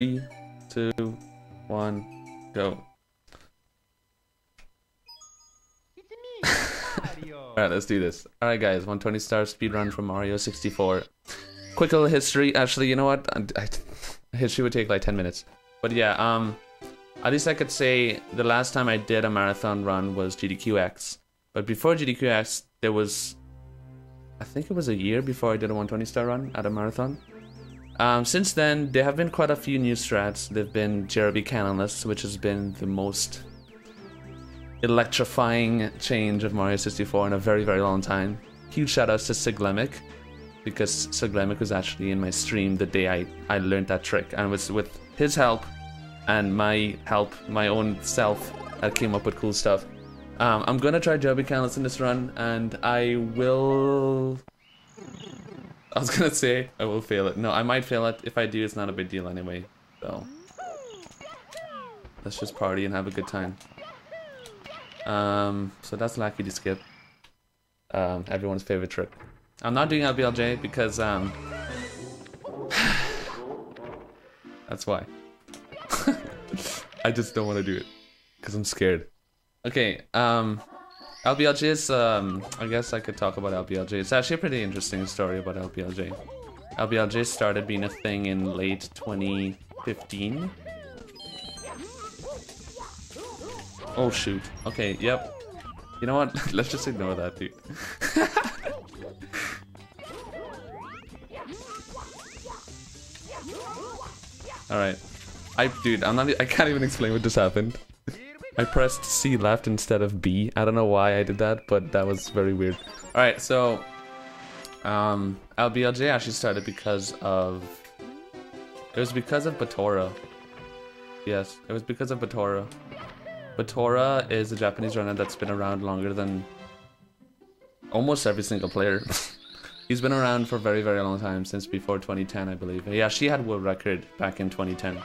3, 2, 1, go. Alright, let's do this. Alright guys, 120 star speedrun from Mario 64. Quick little history. Actually, you know what? History would take like 10 minutes. But yeah, at least I could say the last time I did a marathon run was GDQX. But before GDQX, there was... I think it was a year before I did a 120 star run at a marathon. Since then, there have been quite a few new strats. There have been JRB Cannonless, which has been the most electrifying change of Mario 64 in a very, very long time. Huge shoutouts to Siglemic, because Siglemic was actually in my stream the day I learned that trick, and it was with his help and my help, my own self, that came up with cool stuff. I'm gonna try JRB Cannonless in this run, and I will... I was gonna say I will fail it. No, I might fail it. If I do, it's not a big deal anyway. So let's just party and have a good time. So that's lucky to skip. Everyone's favorite trick. I'm not doing LBLJ because that's why. I just don't want to do it because I'm scared. Okay. LBLJ is, I guess I could talk about LBLJ. It's actually a pretty interesting story about LBLJ. LBLJ started being a thing in late 2015. Oh shoot. Okay, yep. You know what? Let's just ignore that, dude. Alright. Dude, I can't even explain what just happened. I pressed C left instead of B. I don't know why I did that, but that was very weird. Alright, so LBLJ actually started because of... It was because of Batora. Yes, it was because of Batora. Batora is a Japanese runner that's been around longer than almost every single player. He's been around for a very, very long time, since before 2010, I believe. Yeah, she had world record back in 2010.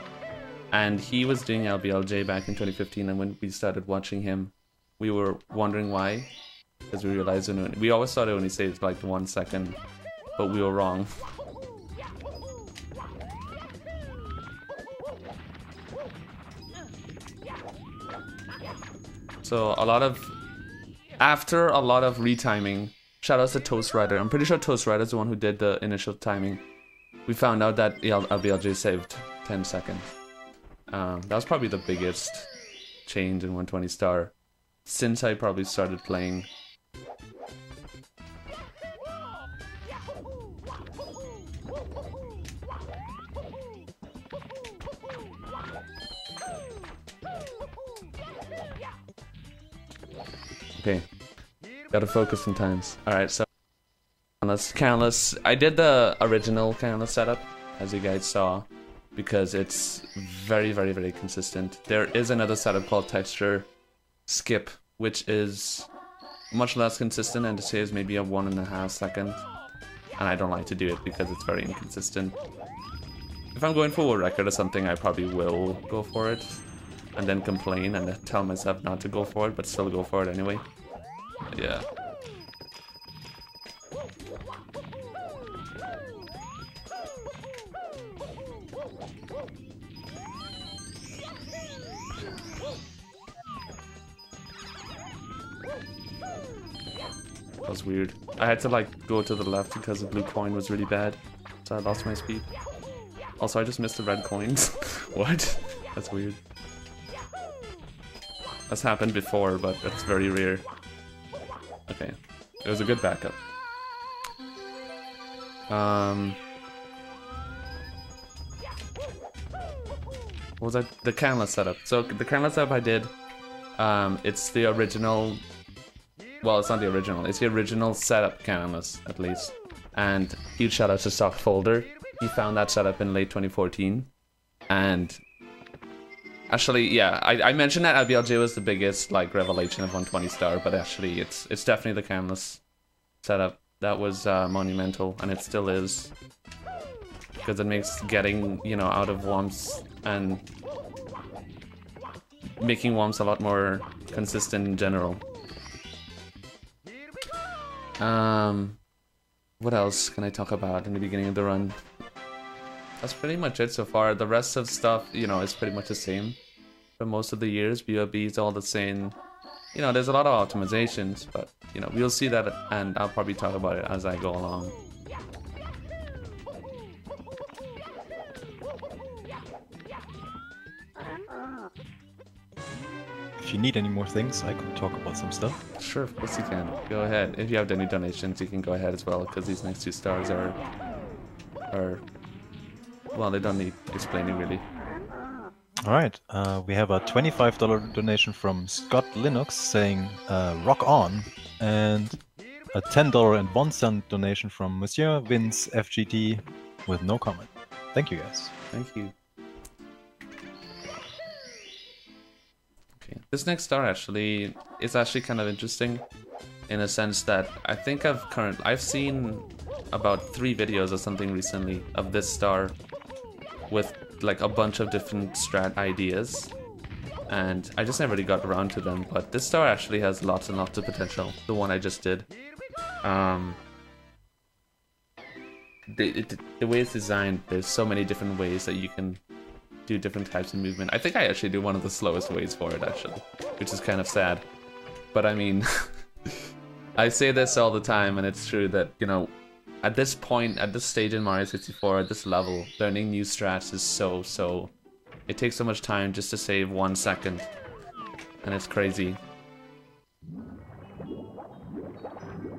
And he was doing LBLJ back in 2015, and when we started watching him, we were wondering why. Because we realized we always thought it only saved like 1 second, but we were wrong. So after a lot of retiming, shoutouts to Toast Rider. I'm pretty sure Toast Rider is the one who did the initial timing. We found out that LBLJ saved 10 seconds. That was probably the biggest change in 120 star since I probably started playing. Okay, gotta focus sometimes. Alright, so Cannonless. I did the original Cannonless setup, as you guys saw, because it's very, very, very consistent. There is another setup called Texture Skip, which is much less consistent and it saves maybe a 1.5 second. And I don't like to do it because it's very inconsistent. If I'm going for a record or something, I probably will go for it and then complain and tell myself not to go for it, but still go for it anyway. But yeah. That was weird. I had to like go to the left because the blue coin was really bad, so I lost my speed. Also, I just missed the red coins. What? That's weird. That's happened before, but that's very rare. Okay, it was a good backup. What was that? The Cannonless setup. So the Cannonless setup I did, it's the original. Well, it's not the original. It's the original setup Cannonless, at least. And huge shout out to Stock Folder. He found that setup in late 2014. And actually, yeah, I mentioned that LBLJ was the biggest like revelation of 120 star, but actually, it's definitely the Cannonless setup that was monumental, and it still is, because it makes getting out of womps and making womps a lot more consistent in general. What else can I talk about in the beginning of the run? that's pretty much it so far. The rest of stuff, you know, is pretty much the same for most of the years. BOB is all the same. You know, there's a lot of optimizations, but, you know, we'll see that, and I'll probably talk about it as I go along. If you need any more things, I could talk about some stuff. Sure, of course you can. Go ahead. If you have any donations, you can go ahead as well, because these next 2 stars are... Well, they don't need explaining, really. Alright, we have a $25 donation from Scott Linux saying, rock on, and a $10.01 donation from Monsieur Vince FGT with no comment. Thank you, guys. Thank you. Okay, this next star actually is actually kind of interesting in a sense that I think I've seen about 3 videos or something recently of this star with like a bunch of different strat ideas, and I just never really got around to them. But this star actually has lots and lots of potential. The one I just did. The way it's designed, there's so many different ways that you can do different types of movement. I think I actually do one of the slowest ways for it, actually, which is kind of sad. But I mean, I say this all the time, and it's true that, you know, at this point, at this stage in Mario 64, at this level, learning new strats is so... It takes so much time just to save 1 second. And it's crazy.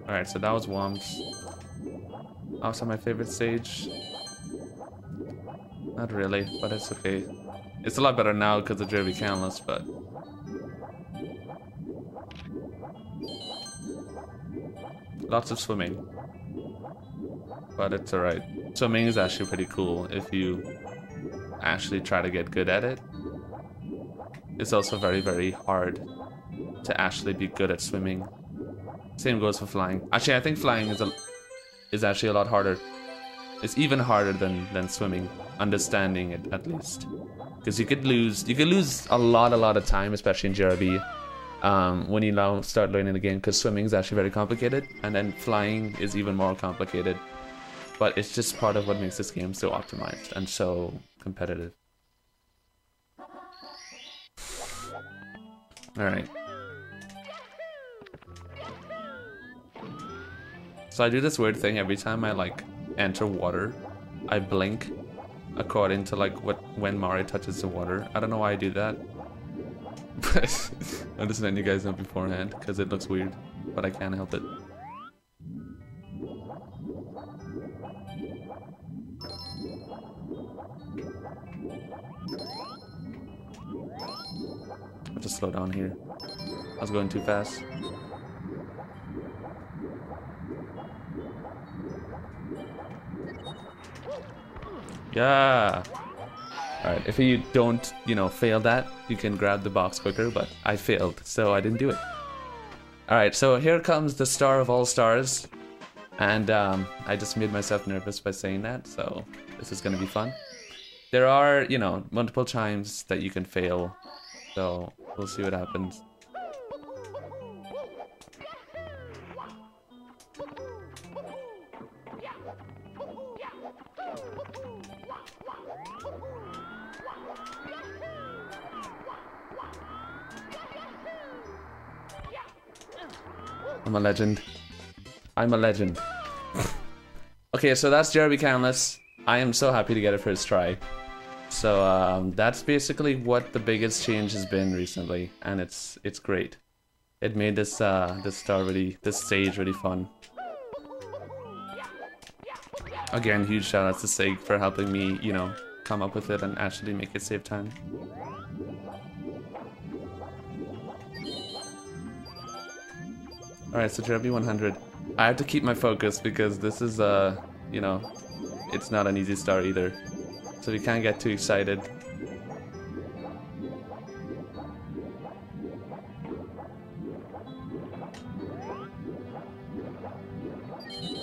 Alright, so that was Womps. Also my favorite stage. Not really, but it's okay. It's a lot better now because of Derby Countless, but... Lots of swimming. But it's alright. Swimming is actually pretty cool if you actually try to get good at it. It's also very, very hard to actually be good at swimming. Same goes for flying. Actually, I think flying is actually a lot harder. It's even harder than swimming. Understanding it, at least. Because you could lose a lot of time, especially in JRB, when you now start learning the game, because swimming is actually very complicated, and then flying is even more complicated. But it's just part of what makes this game so optimized and so competitive. Alright. So I do this weird thing every time I like enter water. I blink according to like when Mario touches the water. I don't know why I do that. But I'm just letting you guys know beforehand because it looks weird. But I can't help it. I'll just slow down here. I was going too fast. Yeah. Alright, if you don't, you know, fail that, you can grab the box quicker, but I failed, so I didn't do it. Alright, so here comes the star of all stars. And I just made myself nervous by saying that, so this is gonna be fun. There are, you know, multiple times that you can fail, so we'll see what happens. I'm a legend. I'm a legend. Okay, so that's Derby Countless. I am so happy to get it first try. So that's basically what the biggest change has been recently, and it's great. It made this this stage really fun. Again, huge shout outs to Sig for helping me, you know, come up with it and actually make it save time. Alright, so Derby 100. I have to keep my focus because this is, you know, it's not an easy star either. So we can't get too excited.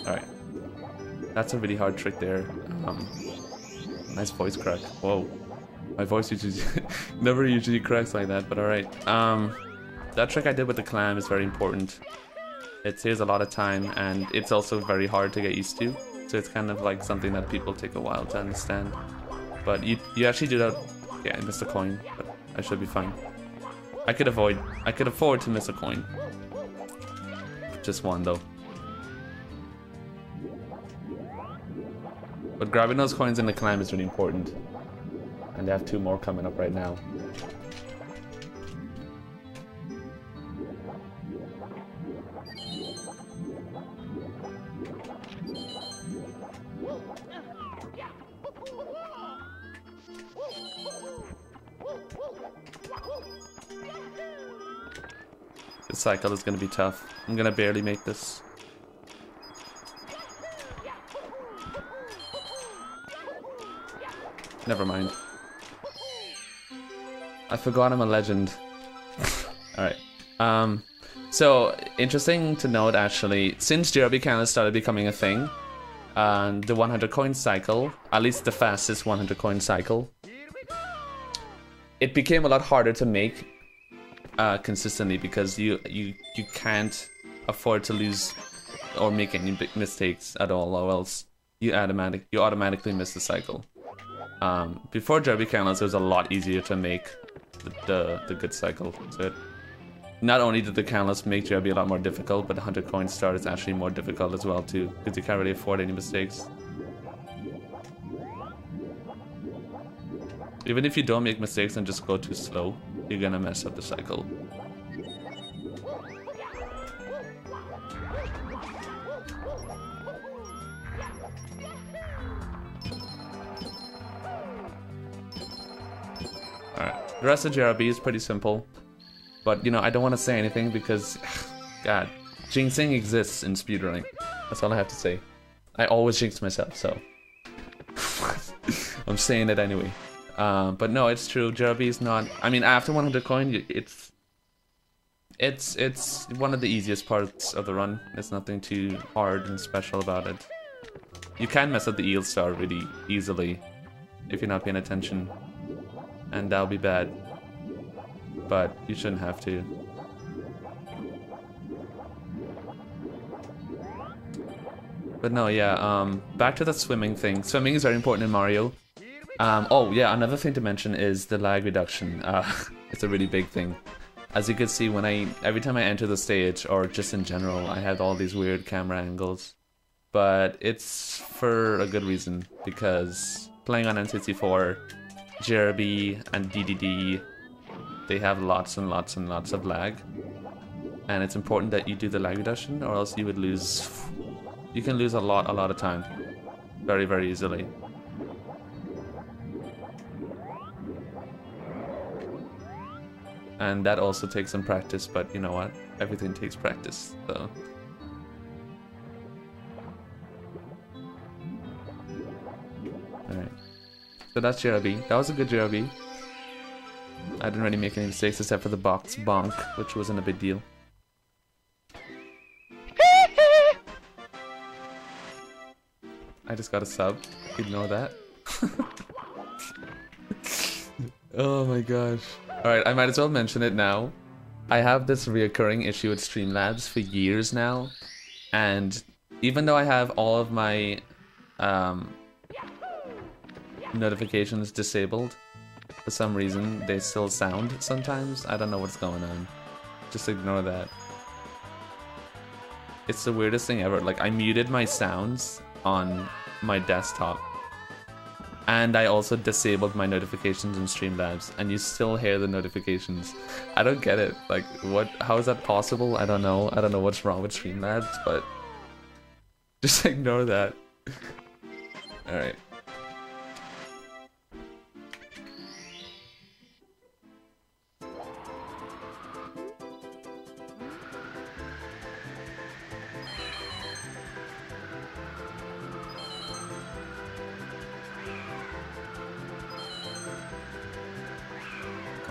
Alright. That's a really hard trick there. Nice voice crack. Whoa. My voice usually never usually cracks like that, but alright. That trick I did with the clam is very important. It saves a lot of time, and it's also very hard to get used to. So it's kind of like something that people take a while to understand. But you actually do that. Yeah, I missed a coin, but I should be fine. I could afford to miss a coin. Just one though. But grabbing those coins in the climb is really important. And they have 2 more coming up right now. This cycle is going to be tough. I'm going to barely make this. Never mind. I forgot I'm a legend. Alright. So, interesting to note actually, since JRB kind of started becoming a thing, the 100 coin cycle, at least the fastest 100 coin cycle, it became a lot harder to make consistently because you can't afford to lose or make any big mistakes at all, or else you automatically miss the cycle. Before JRB Countless, it was a lot easier to make the good cycle. So not only did the Countless make JRB a lot more difficult, but the 100 coin start is actually more difficult as well too, because you can't really afford any mistakes. Even if you don't make mistakes and just go too slow, you're gonna mess up the cycle. Alright, the rest of JRB is pretty simple. But, you know, I don't want to say anything because, God, jinxing exists in speedrunning. That's all I have to say. I always jinx myself, so I'm saying it anyway. But no, it's true. JRB is not. I mean, after 100 coin, it's one of the easiest parts of the run. There's nothing too hard and special about it. You can mess up the eel star really easily if you're not paying attention, and that'll be bad. But you shouldn't have to. But no, yeah. Back to the swimming thing. Swimming is very important in Mario. Oh yeah, another thing to mention is the lag reduction. It's a really big thing. As you can see, every time I enter the stage, or just in general, I had all these weird camera angles. But it's for a good reason, because playing on N64, JRB and DDD, they have lots and lots and lots of lag. And it's important that you do the lag reduction, or else you would lose. You can lose a lot of time, very, very easily. And that also takes some practice, but you know what? Everything takes practice, so. Alright. So that's JRB. That was a good JRB. I didn't really make any mistakes except for the box bonk, which wasn't a big deal. I just got a sub. Ignore that. Oh my gosh. Alright, I might as well mention it now. I have this reoccurring issue with Streamlabs for years now. And even though I have all of my notifications disabled, for some reason they still sound sometimes. I don't know what's going on. Just ignore that. It's the weirdest thing ever. Like, I muted my sounds on my desktop. And I also disabled my notifications in Streamlabs, and you still hear the notifications. I don't get it. Like, what? How is that possible? I don't know. I don't know what's wrong with Streamlabs, but just ignore that. Alright.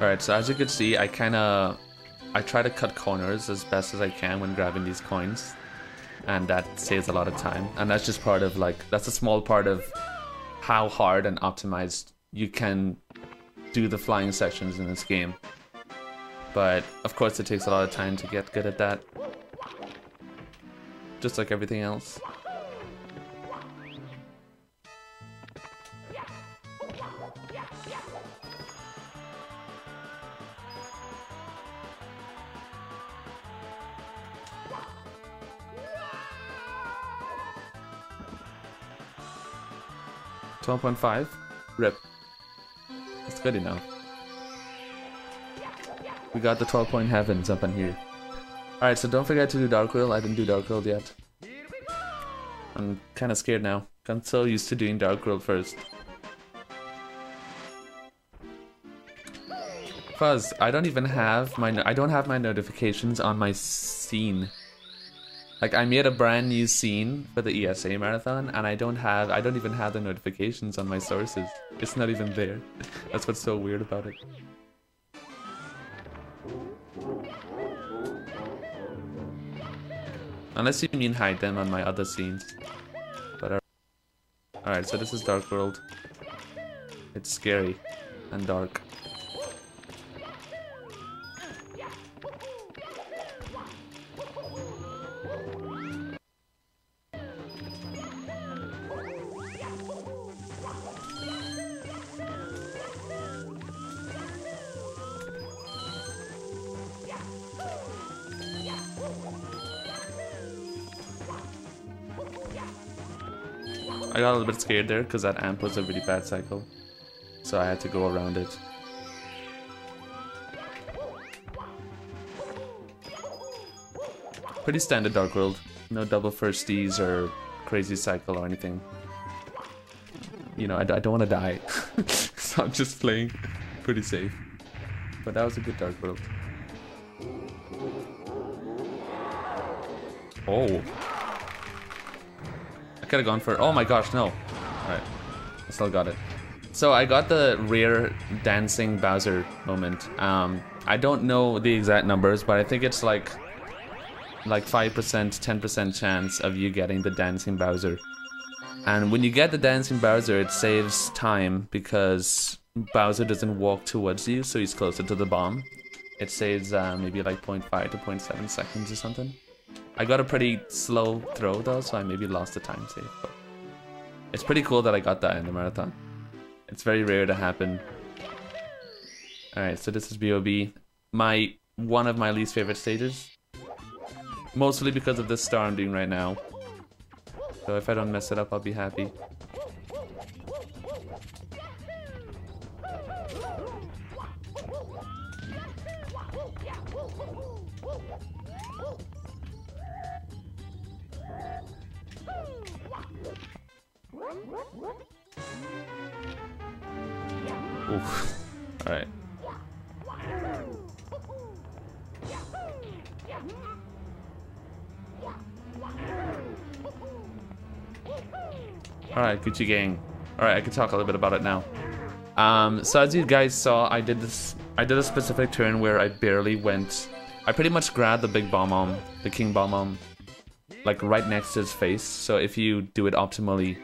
Alright, so as you can see, I try to cut corners as best as I can when grabbing these coins. And that saves a lot of time. And that's just part of, like, that's a small part of how hard and optimized you can do the flying sections in this game. But, of course, it takes a lot of time to get good at that. Just like everything else. 12.5? Rip. That's good enough. We got the 12-point heavens up in here. Alright, so don't forget to do Dark World. I didn't do Dark World yet. I'm kind of scared now. I'm so used to doing Dark World first. Fuzz, I don't have my notifications on my scene. Like, I made a brand new scene for the ESA marathon, and I don't even have the notifications on my sources. It's not even there. That's what's so weird about it. Unless you mean hide them on my other scenes. But alright, so this is Dark World. It's scary and dark. I got a little bit scared there because that amp was a really bad cycle, so I had to go around it. Pretty standard Dark World, no double firsties or crazy cycle or anything. You know, I don't want to die, so I'm just playing pretty safe. But that was a good Dark World. Oh. Could have gone for, oh my gosh, no. Alright, I still got it. So I got the rare dancing Bowser moment. I don't know the exact numbers, but I think it's like 5%, 10% chance of you getting the dancing Bowser. And when you get the dancing Bowser, it saves time because Bowser doesn't walk towards you, so he's closer to the bomb. It saves maybe like 0.5 to 0.7 seconds or something. I got a pretty slow throw though, so I maybe lost the time save. But it's pretty cool that I got that in the marathon. It's very rare to happen. Alright, so this is BOB. One of my least favorite stages. Mostly because of this star I'm doing right now. So if I don't mess it up, I'll be happy. Oof. Alright. Alright, Gucci gang. Alright, I can talk a little bit about it now. So as you guys saw, I did a specific turn where I barely went. I pretty much grabbed the big bomb, the king bomb, like right next to his face. So if you do it optimally,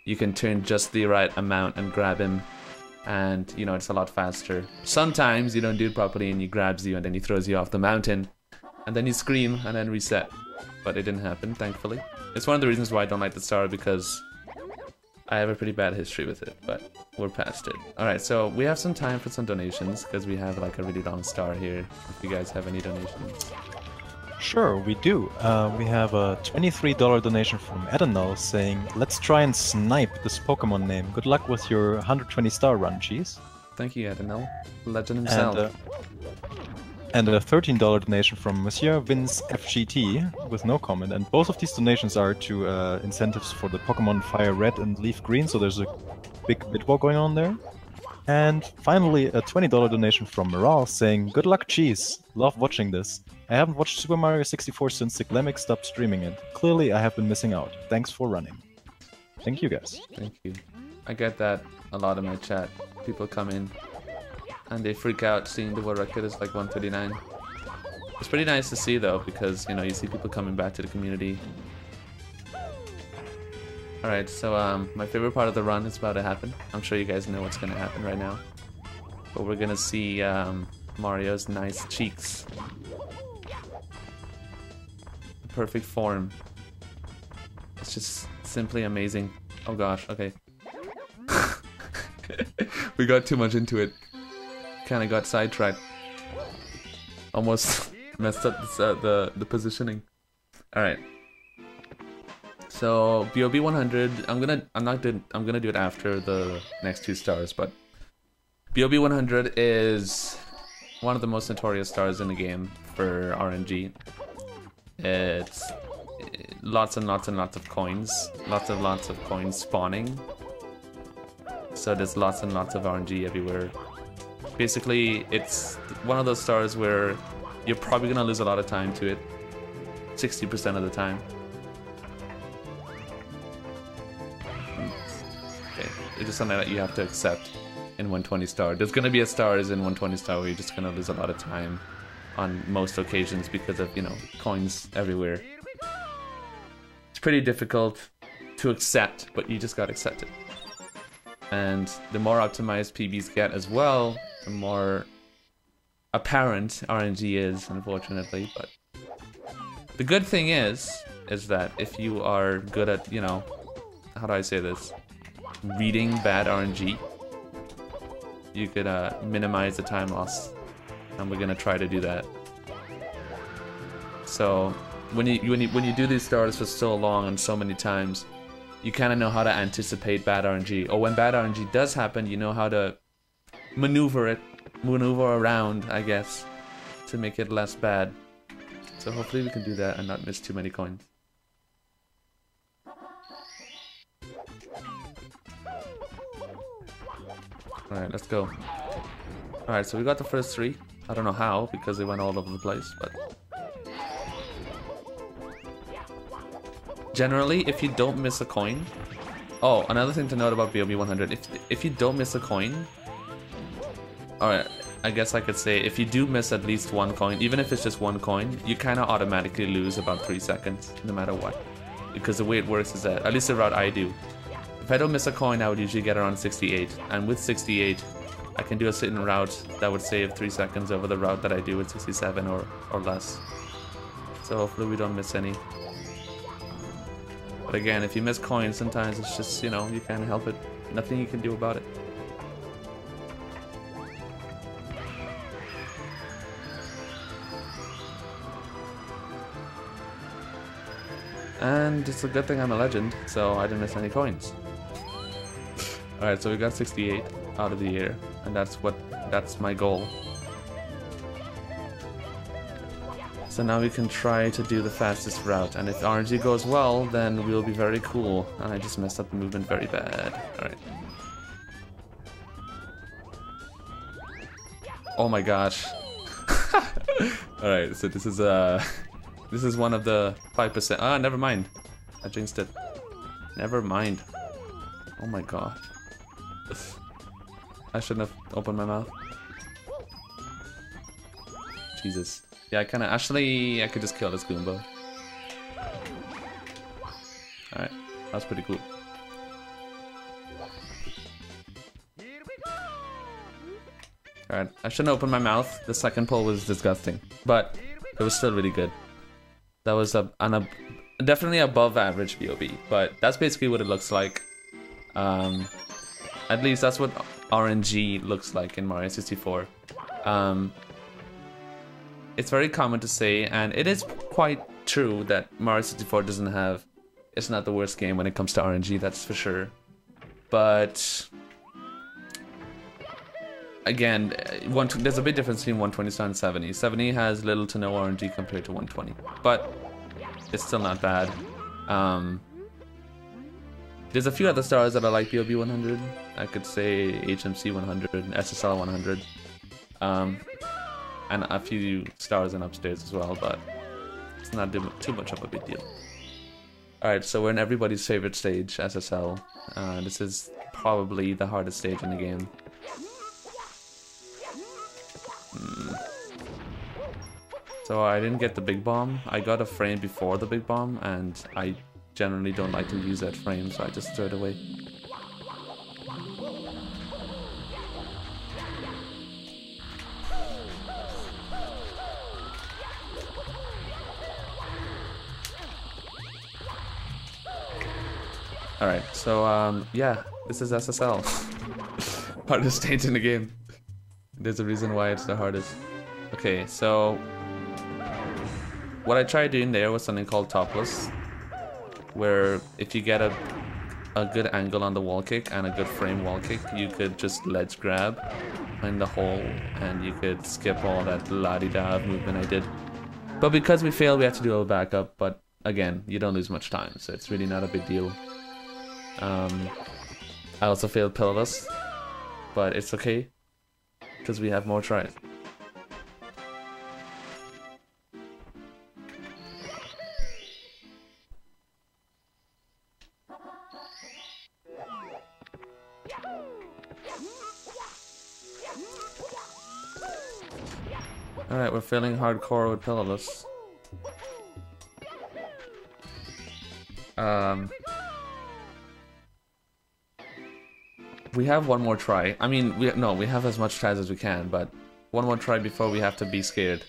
you can turn just the right amount and grab him. And, you know, it's a lot faster. Sometimes you don't do it properly and he grabs you and then he throws you off the mountain. And then you scream and then reset. But it didn't happen, thankfully. It's one of the reasons why I don't like the star, because I have a pretty bad history with it, but we're past it. Alright, so we have some time for some donations, because we have like a really long star here, if you guys have any donations. Sure, we do. We have a $23 donation from Edenal saying, let's try and snipe this Pokemon name. Good luck with your 120 star run, Cheese. Thank you, Edenal. Legend himself. And a $13 donation from Monsieur Vince FGT with no comment. And both of these donations are to incentives for the Pokemon Firered and Leafgreen, so there's a big bid war going on there. And finally, a $20 donation from Moral saying, good luck, Cheese. Love watching this. I haven't watched Super Mario 64 since Cyclemic stopped streaming it. Clearly, I have been missing out. Thanks for running. Thank you, guys. Thank you. I get that a lot in my chat. People come in and they freak out seeing the world record is like 139. It's pretty nice to see though, because, you know, you see people coming back to the community. Alright, so my favorite part of the run is about to happen. I'm sure you guys know what's going to happen right now. But we're going to see Mario's nice cheeks. The perfect form. It's just simply amazing. Oh gosh, okay. We got too much into it. Kinda got sidetracked. Almost messed up the positioning. Alright. So BOB 100, I'm gonna do it after the next 2 stars, but BOB 100 is one of the most notorious stars in the game for RNG. It's lots and lots and lots of coins, lots of coins spawning. So there's lots and lots of RNG everywhere. Basically, it's one of those stars where you're probably gonna lose a lot of time to it, 60% of the time. Okay, it's just something that you have to accept in 120 star. There's gonna be a stars in 120 star where you're just gonna lose a lot of time on most occasions because of, you know, coins everywhere. It's pretty difficult to accept, but you just gotta accept it. And the more optimized PBs get as well, the more apparent RNG is, unfortunately. But the good thing is that if you are good at, you know, how do I say this, reading bad RNG, you could minimize the time loss, and we're gonna try to do that. So when you do these stars for so long and so many times, you kind of know how to anticipate bad RNG, or when bad RNG does happen, you know how to maneuver around, I guess, to make it less bad. So hopefully we can do that and not miss too many coins. Alright, let's go. Alright, so we got the first 3. I don't know how, because they went all over the place, but... Generally, if you don't miss a coin... Oh, another thing to note about BOB 100, if you don't miss a coin... Alright, I guess I could say, if you do miss at least 1 coin, even if it's just 1 coin, you kind of automatically lose about 3 seconds, no matter what. Because the way it works is that, at least the route I do, if I don't miss a coin, I would usually get around 68, and with 68, I can do a certain route that would save 3 seconds over the route that I do with 67 or less. So hopefully we don't miss any. But again, if you miss coins, sometimes it's just, you know, you can't help it. Nothing you can do about it. And it's a good thing I'm a legend, so I didn't miss any coins. Alright, so we got 68 out of the air, and that's my goal. So now we can try to do the fastest route, and if RNG goes well, then we'll be very cool. And I just messed up the movement very bad. Alright. Oh my gosh. Alright, so this is one of the 5%. Ah, never mind. I jinxed it. Never mind. Oh my god. I shouldn't have opened my mouth. Jesus. Yeah, I could just kill this Goomba. Alright, that's pretty cool. Alright, I shouldn't open my mouth. The second pull was disgusting, but it was still really good. That was definitely above average BOB, but that's basically what it looks like. At least that's what RNG looks like in Mario 64. It's very common to say, and it is quite true, that Mario 64 it's not the worst game when it comes to RNG, that's for sure. But again, there's a big difference between 120 star and 70. 70 has little to no RNG compared to 120, but it's still not bad. There's a few other stars that I like BOB 100. I could say HMC 100, SSL 100. And a few stars in upstairs as well, but it's not too much of a big deal. Alright, so we're in everybody's favorite stage, SSL. This is probably the hardest stage in the game. So I didn't get the big bomb. I got a frame before the big bomb, and I generally don't like to use that frame, so I just threw it away. Alright, so yeah, this is SSL. Hardest stage in the game. There's a reason why it's the hardest. Okay, so what I tried doing there was something called topless, where if you get a good angle on the wall kick and a good frame wall kick, you could just ledge grab in the hole and you could skip all that la-di-da movement I did. But because we failed, we had to do a backup, but again, you don't lose much time, so it's really not a big deal. I also failed Pillarless, but it's okay, because we have more tries. Alright, we're feeling hardcore with Pillarless. We have one more try. I mean, we have as much tries as we can, but one more try before we have to be scared.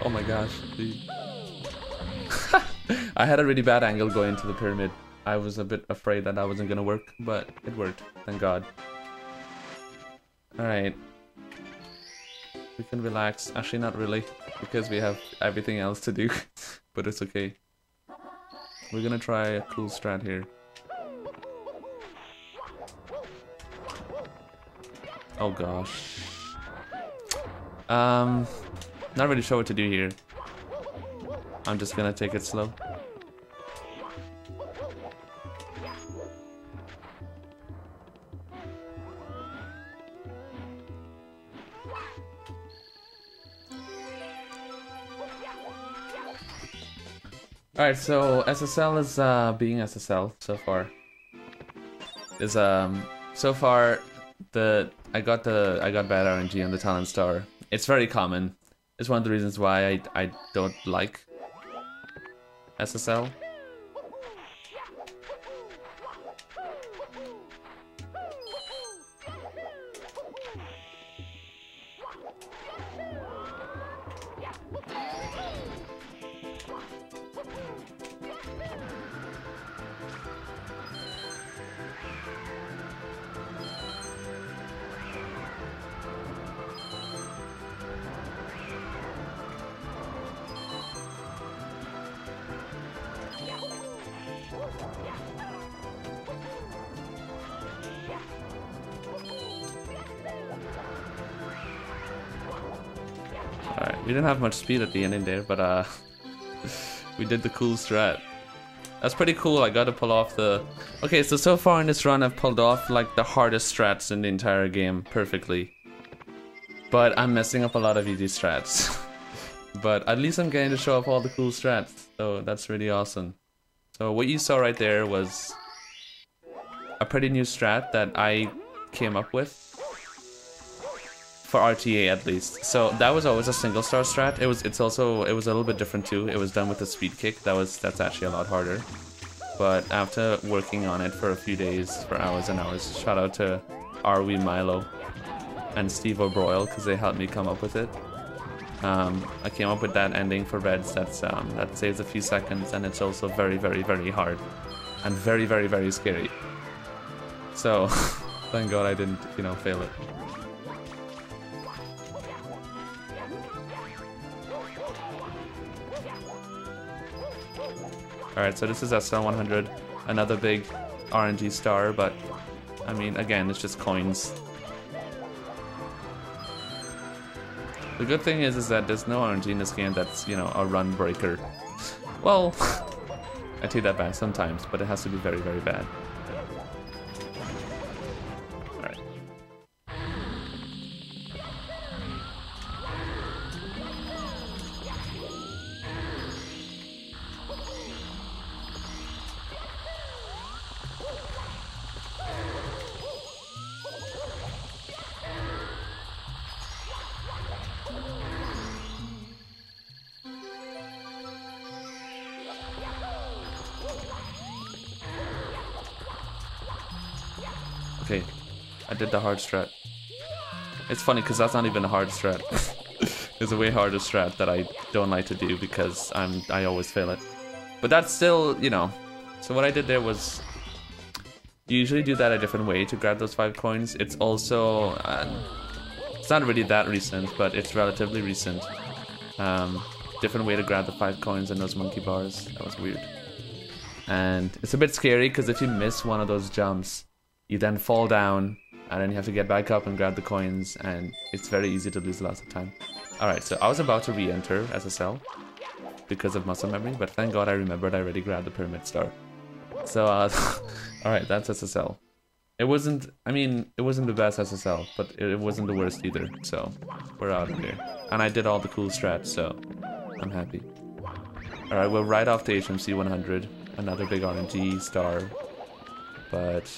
Oh my gosh. I had a really bad angle going to the pyramid. I was a bit afraid that wasn't gonna work, but it worked, thank God. Alright. We can relax. Actually, not really, because we have everything else to do, but it's okay. We're gonna try a cool strat here. Oh gosh. Not really sure what to do here. I'm just gonna take it slow. Alright, so SSL is being SSL so far. Is so far I got bad RNG on the Talent Star. It's very common. It's one of the reasons why I don't like SSL. Alright, we didn't have much speed at the end in there, but we did the cool strat. That's pretty cool. I got to pull off the... Okay, so far in this run I've pulled off like the hardest strats in the entire game perfectly. But I'm messing up a lot of easy strats. But at least I'm getting to show off all the cool strats, so that's really awesome. So what you saw right there was a pretty new strat that I came up with. For RTA at least. So that was always a single star strat. It was a little bit different too. It was done with a speed kick. That's actually a lot harder. But after working on it for a few days, for hours and hours, shout out to RW Milo and Steve O'Broil because they helped me come up with it. I came up with that ending for Reds that saves a few seconds, and it's also very, very, very hard and very, very, very scary. So thank God I didn't, fail it. Alright, so this is SL100, another big RNG star, but I mean, again, it's just coins. The good thing is that there's no RNG in this game that's, a run breaker. Well, I take that back sometimes, but it has to be very, very bad. Alright. Okay, I did the hard strat. It's funny because that's not even a hard strat. It's a way harder strat that I don't like to do because I always fail it. But that's still, you know. So what I did there was, you usually do that a different way to grab those 5 coins. It's also, it's not really that recent, but it's relatively recent. Different way to grab the 5 coins and those monkey bars. That was weird. And it's a bit scary because if you miss one of those jumps, you then fall down and then you have to get back up and grab the coins, and it's very easy to lose lots of time. Alright, so I was about to re-enter SSL because of muscle memory, but thank God I remembered I already grabbed the pyramid star. So, alright, that's SSL. It wasn't, I mean, it wasn't the best SSL, but it wasn't the worst either, so we're out of here. And I did all the cool strats, so I'm happy. Alright, we're right off the HMC 100, another big RNG star, but...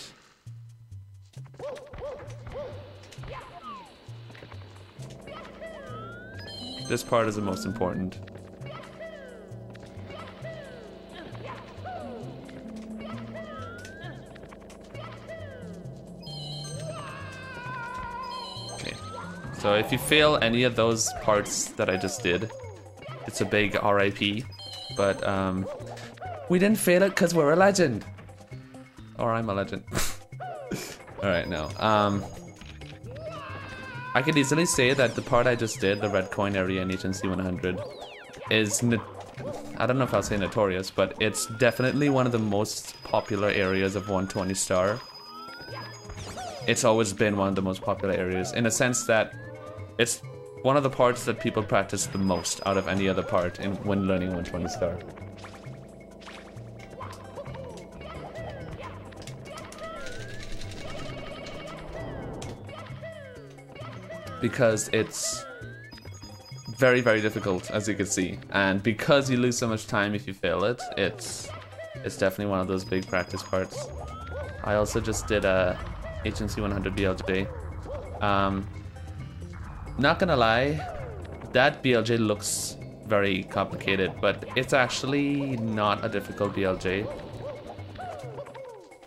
this part is the most important. Okay, so if you fail any of those parts that I just did, it's a big RIP, but we didn't fail it because we're a legend. Or I'm a legend. Alright, now, I could easily say that the part I just did, the red coin area in HNC 100, is, I don't know if I'll say notorious, but it's definitely one of the most popular areas of 120 star. It's always been one of the most popular areas, in a sense that it's one of the parts that people practice the most out of any other part when learning 120 star. Because it's very, very difficult, as you can see, and because you lose so much time if you fail it, it's definitely one of those big practice parts. I also just did a HNC 100 BLJ. Not gonna lie, that BLJ looks very complicated, but it's actually not a difficult BLJ.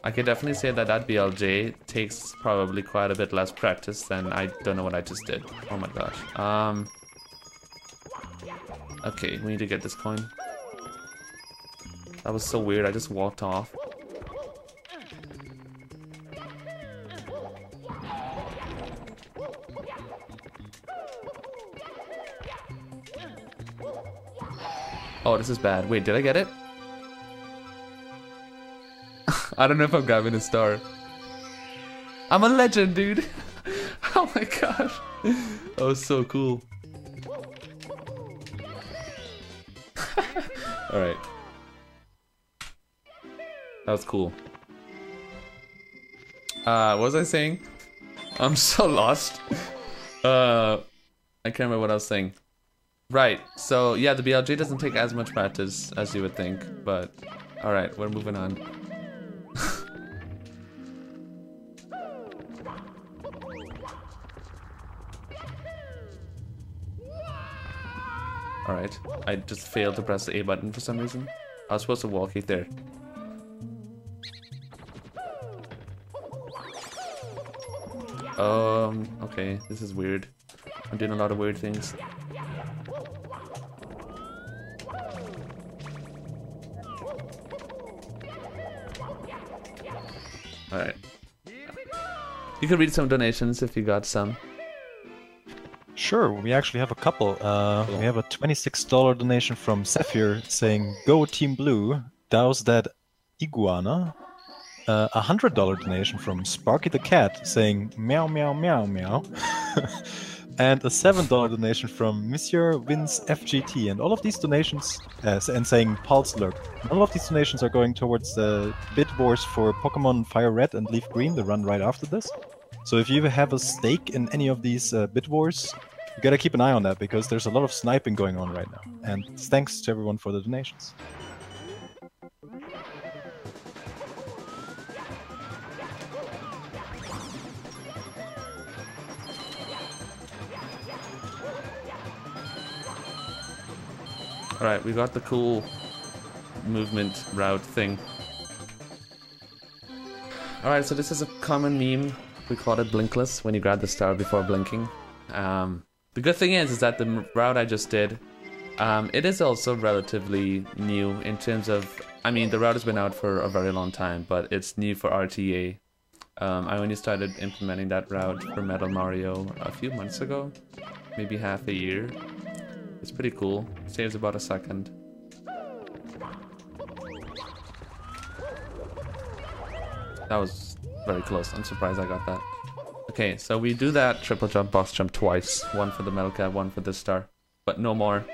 I can definitely say that that BLJ takes probably quite a bit less practice than I don't know what I just did. Oh my gosh. Okay, we need to get this coin. That was so weird, I just walked off. Oh, this is bad. Wait, did I get it? I don't know if I'm grabbing a star. I'm a legend, dude. Oh my gosh. That was so cool. Alright. That was cool. What was I saying? I'm so lost. I can't remember what I was saying. Right, so yeah, the BLJ doesn't take as much practice as you would think, but alright, we're moving on. Alright, I just failed to press the A button for some reason. I was supposed to walk it there. Okay, this is weird. I'm doing a lot of weird things. Alright. You can read some donations if you got some. Sure, we actually have a couple. We have a $26 donation from Sapphire saying, "Go Team Blue, douse that iguana." A $100 donation from Sparky the Cat saying, "Meow, meow, meow, meow." And a $7 donation from Monsieur Vince FGT. And all of these donations, and saying Pulse Lurk, all of these donations are going towards the bid wars for Pokemon Firered and Leafgreen, the run right after this. So if you have a stake in any of these bid wars, you gotta keep an eye on that, because there's a lot of sniping going on right now. And thanks to everyone for the donations. Alright, we got the cool movement route thing. Alright, so this is a common meme. We call it blinkless, when you grab the star before blinking. The good thing is that the route I just did It is also relatively new in terms of, I mean, the route has been out for a very long time, but it's new for RTA. I only started implementing that route for Metal Mario a few months ago, maybe half a year. It's pretty cool. Saves about a second. That was very close. I'm surprised I got that. Okay, so we do that triple jump, box jump twice. One for the metal cap, one for this star. But no more.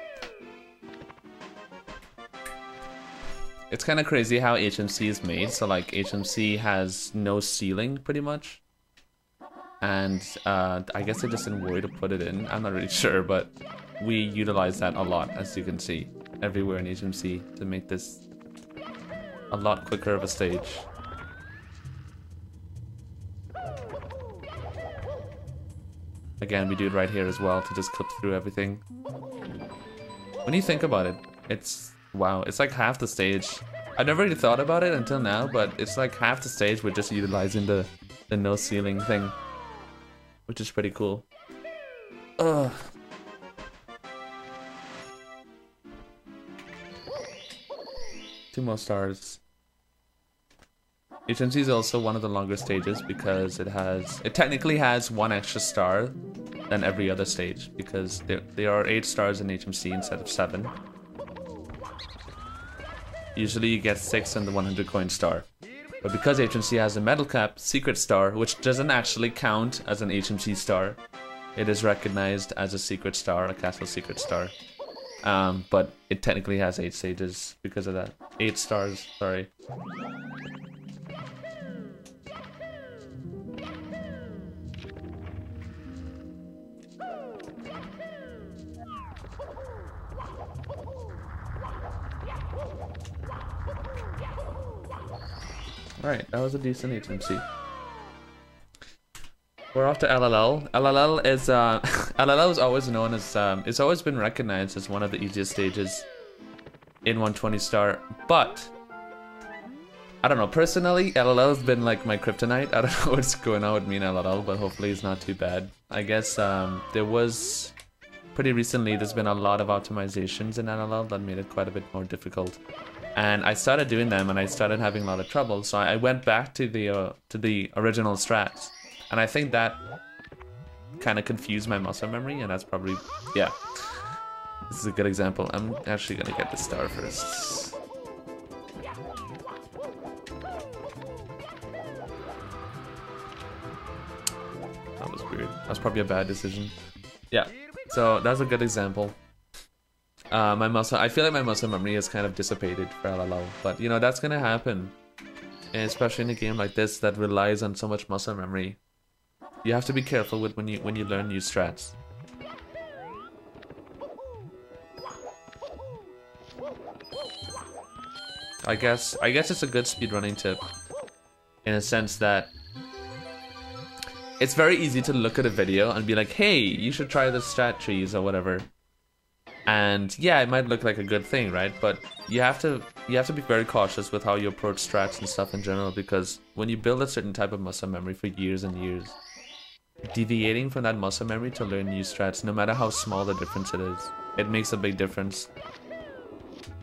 It's kind of crazy how HMC is made. So like HMC has no ceiling pretty much. And I guess they just didn't worry to put it in. I'm not really sure, but we utilize that a lot, as you can see, everywhere in HMC to make this a lot quicker of a stage. Again, we do it right here as well to just clip through everything. When you think about it, it's, wow, it's like half the stage. I never really thought about it until now, but it's like half the stage we're just utilizing the no ceiling thing, which is pretty cool. Ugh. Two more stars. HMC is also one of the longer stages because it technically has one extra star than every other stage, because there are 8 stars in HMC instead of 7. Usually you get 6 in the 100 coin star. But because HMC has a metal cap secret star, which doesn't actually count as an HMC star, it is recognized as a secret star, a castle secret star. But it technically has 8 stages because of that. 8 stars, sorry. Alright, that was a decent HMC. We're off to LLL. LLL is LLL is always known as it's always been recognized as one of the easiest stages in 120 star, but I don't know, personally LLL has been like my kryptonite. I don't know what's going on with me in LLL, but hopefully it's not too bad. I guess there was pretty recently there's been a lot of optimizations in LLL that made it quite a bit more difficult. And I started doing them and I started having a lot of trouble, so I went back to the original strats. And I think that kind of confused my muscle memory, and that's probably, yeah. This is a good example. I'm actually gonna get the star first. That was weird. That was probably a bad decision. Yeah, so that's a good example. I feel like my muscle memory has kind of dissipated for LLL, but you know, that's gonna happen. And especially in a game like this that relies on so much muscle memory. You have to be careful with when you learn new strats. I guess it's a good speedrunning tip in a sense that it's very easy to look at a video and be like, hey, you should try the strat trees or whatever. And yeah, it might look like a good thing, right? But you have to be very cautious with how you approach strats and stuff in general, because when you build a certain type of muscle memory for years and years, deviating from that muscle memory to learn new strats, no matter how small the difference it is, it makes a big difference,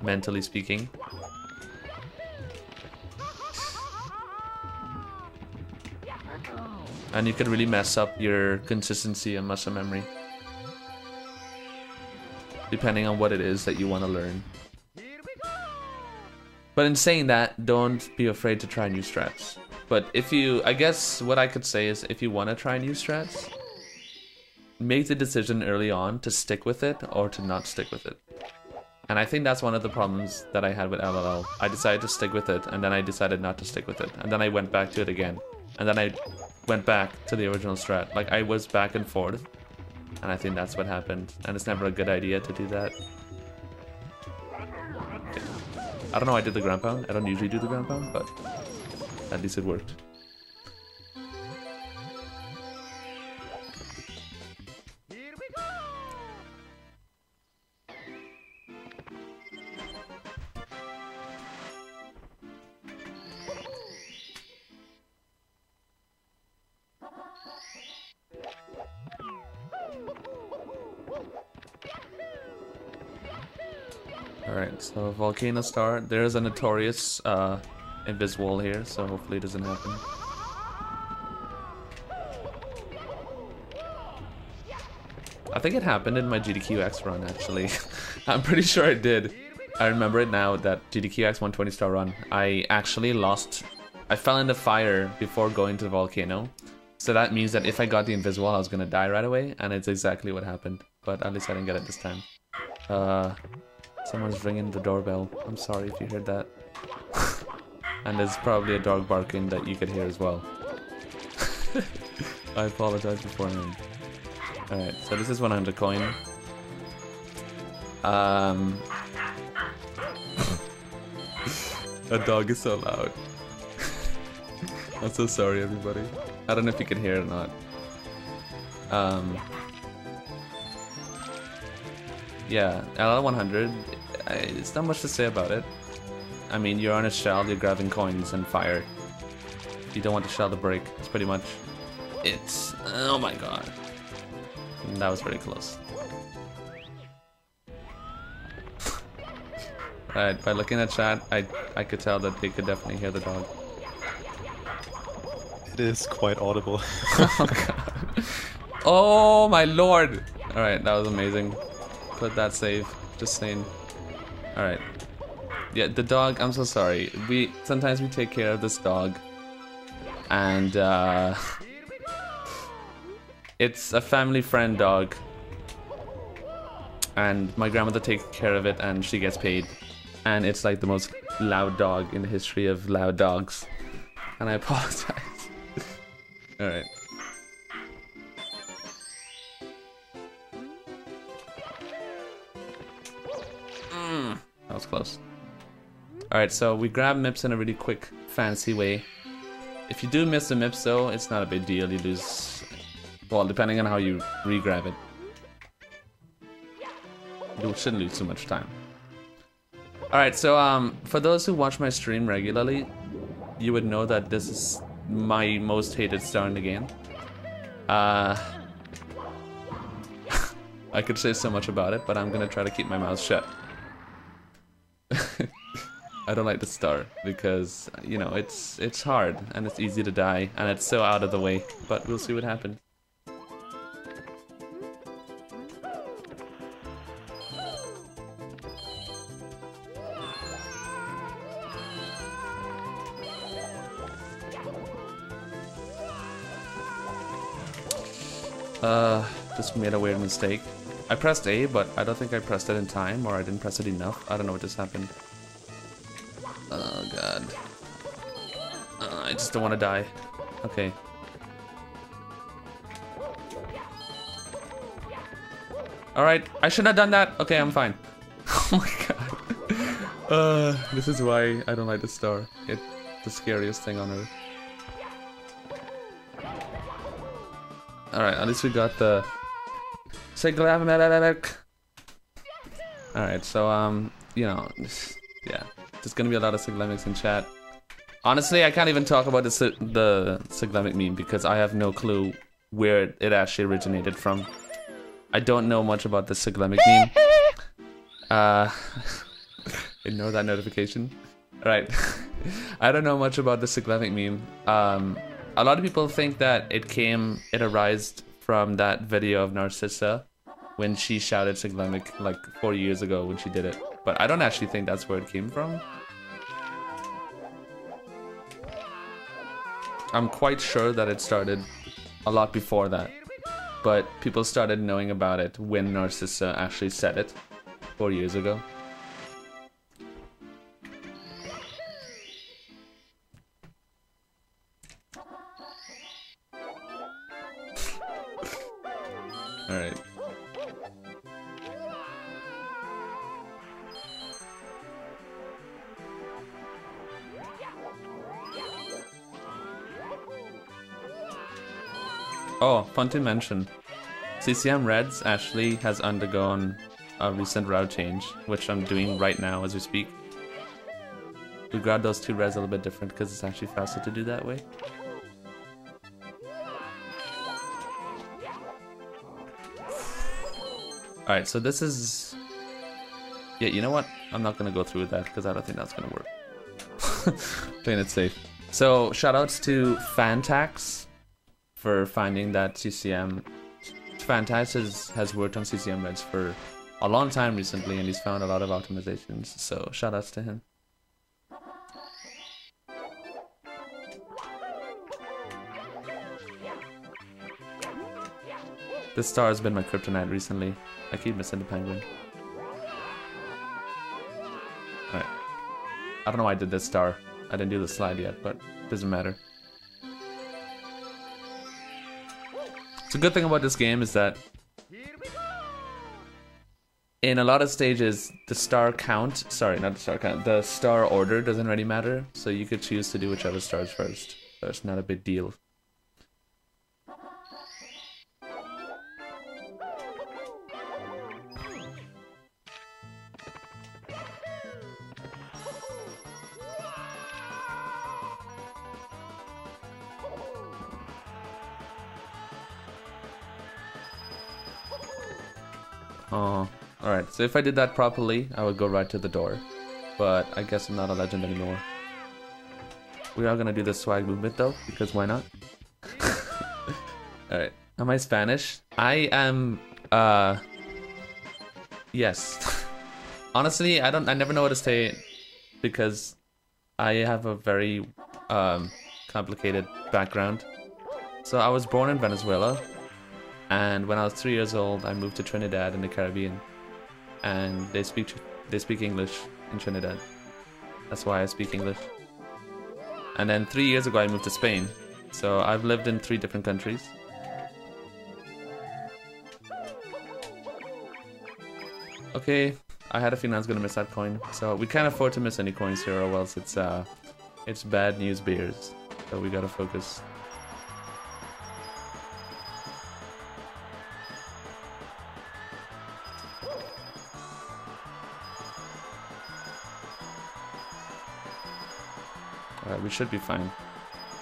mentally speaking. And you could really mess up your consistency and muscle memory, depending on what it is that you want to learn. But in saying that, don't be afraid to try new strats. But if you, I guess what I could say is, if you want to try new strats, make the decision early on to stick with it or to not stick with it. And I think that's one of the problems that I had with LLL. I decided to stick with it, and then I decided not to stick with it. And then I went back to it again. And then I went back to the original strat. Like, I was back and forth. And I think that's what happened. And it's never a good idea to do that. Okay. I don't know, I did the ground pound. I don't usually do the ground pound, but at least it worked. Alright, so Volcano Start. There is a notorious invis wall here, so hopefully it doesn't happen. I think it happened in my GDQX run, actually. I'm pretty sure it did. I remember it now, that GDQX 120 star run. I actually lost... I fell in the fire before going to the volcano. So that means that if I got the invis wall, I was gonna die right away, and it's exactly what happened. But at least I didn't get it this time. Someone's ringing the doorbell. I'm sorry if you heard that. And there's probably a dog barking that you could hear as well. I apologize beforehand. Alright, so this is 100 coin. A dog is so loud. I'm so sorry, everybody. I don't know if you can hear it or not. Yeah, LL100, it's not much to say about it. I mean, you're on a shell, you're grabbing coins and fire. You don't want the shell to break. It's pretty much... It's... Oh my god. That was very close. Alright, by looking at chat, I could tell that they could definitely hear the dog. It is quite audible. Oh god. Oh my lord! Alright, that was amazing. Put that save. Just saying. Alright. Yeah, the dog, I'm so sorry. Sometimes we take care of this dog. And it's a family friend dog. And my grandmother takes care of it and she gets paid. And it's like the most loud dog in the history of loud dogs. And I apologize. Alright. That was close. Alright, so we grab MIPS in a really quick, fancy way. If you do miss the MIPS though, it's not a big deal. You lose... Well, depending on how you re-grab it. You shouldn't lose too much time. Alright, so for those who watch my stream regularly, you would know that this is my most hated star in the game. I could say so much about it, but I'm gonna try to keep my mouth shut. I don't like the star because, you know, it's hard and it's easy to die and it's so out of the way, but we'll see what happens. Just made a weird mistake. I pressed A, but I don't think I pressed it in time, or I didn't press it enough. I don't know what just happened. Oh god. I just don't want to die. Okay. Alright, I shouldn't have done that. Okay, I'm fine. Oh my god. This is why I don't like the star. It's the scariest thing on earth. Alright, at least we got the... Alright, so, you know, yeah. There's gonna be a lot of Siglemics in chat. Honestly, I can't even talk about the Siglemic meme because I have no clue where it actually originated from. I don't know much about the Siglemic meme. Ignore that notification. Alright. I don't know much about the Siglemic meme. A lot of people think that it arose from that video of Narcissa when she shouted Siglemic like 4 years ago when she did it. But I don't actually think that's where it came from. I'm quite sure that it started a lot before that. But people started knowing about it when Narcissa actually said it 4 years ago. Alright. Oh, fun to mention. CCM Reds actually has undergone a recent route change, which I'm doing right now as we speak. We grab those two reds a little bit different because it's actually faster to do that way. Alright, so this is Yeah, you know what? I'm not gonna go through with that because I don't think that's gonna work. Playing it safe. So shoutouts to Fantax for finding that CCM. Fantax has worked on CCM Reds for a long time recently, and he's found a lot of optimizations. So shoutouts to him. This star has been my kryptonite recently. I keep missing the penguin. Alright. I don't know why I did this star. I didn't do the slide yet, but it doesn't matter. So a good thing about this game is that in a lot of stages, the star count, sorry, not the star count, the star order doesn't really matter. So you could choose to do whichever stars first. So it's not a big deal. Oh, alright, so if I did that properly, I would go right to the door. But I guess I'm not a legend anymore. We are gonna do the swag movement though, because why not? Alright, am I Spanish? I am, yes. Honestly, I never know what to say, because I have a very, complicated background. So I was born in Venezuela. And when I was 3 years old, I moved to Trinidad in the Caribbean, and they speak English in Trinidad. That's why I speak English. And then 3 years ago, I moved to Spain. So I've lived in 3 different countries. Okay, I had a feeling I was gonna miss that coin, so we can't afford to miss any coins here, or else it's bad news bears. So we gotta focus. We should be fine.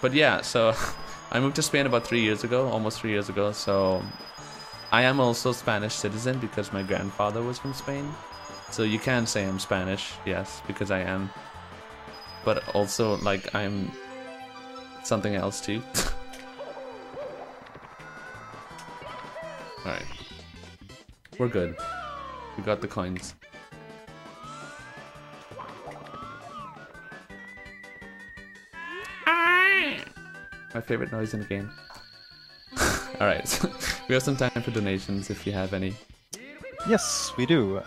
But yeah, so I moved to Spain about 3 years ago, almost 3 years ago, so I am also Spanish citizen because my grandfather was from Spain. So you can say I'm Spanish, yes, because I am. But also, like, I'm something else too. Alright. We're good. We got the coins. My favorite noise in the game. Alright, so we have some time for donations if you have any. Yes, we do.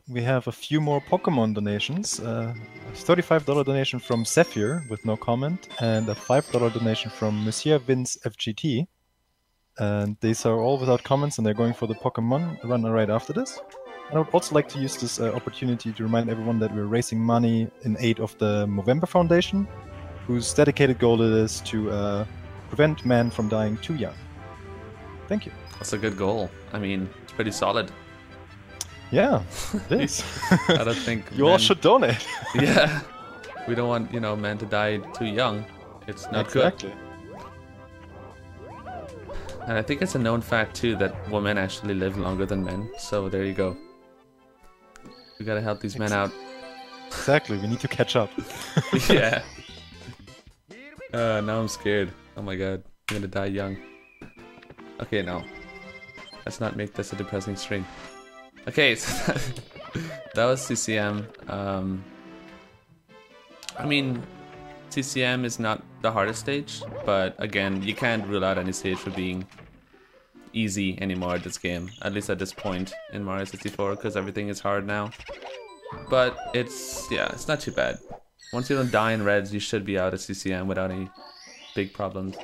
We have a few more Pokemon donations. A $35 donation from Zephyr with no comment, and a $5 donation from Monsieur Vince FGT. And these are all without comments, and they're going for the Pokemon run right after this. And I would also like to use this opportunity to remind everyone that we're raising money in aid of the Movember Foundation, whose dedicated goal it is to prevent men from dying too young. Thank you. That's a good goal. I mean, it's pretty solid. Yeah, it is. I don't think you all should donate. Yeah, we don't want, you know, men to die too young. It's not exactly. good. And I think it's a known fact too that women actually live longer than men. So there you go. We gotta help these men out. Exactly. We need to catch up. Yeah. Now I'm scared. Oh my god, I'm gonna die young. Okay, no. Let's not make this a depressing stream. Okay, so that was CCM. I mean, CCM is not the hardest stage, but again, you can't rule out any stage for being easy anymore at this game. At least at this point in Mario 64, because everything is hard now. But it's, yeah, it's not too bad. Once you don't die in reds, you should be out of CCM without any big problems.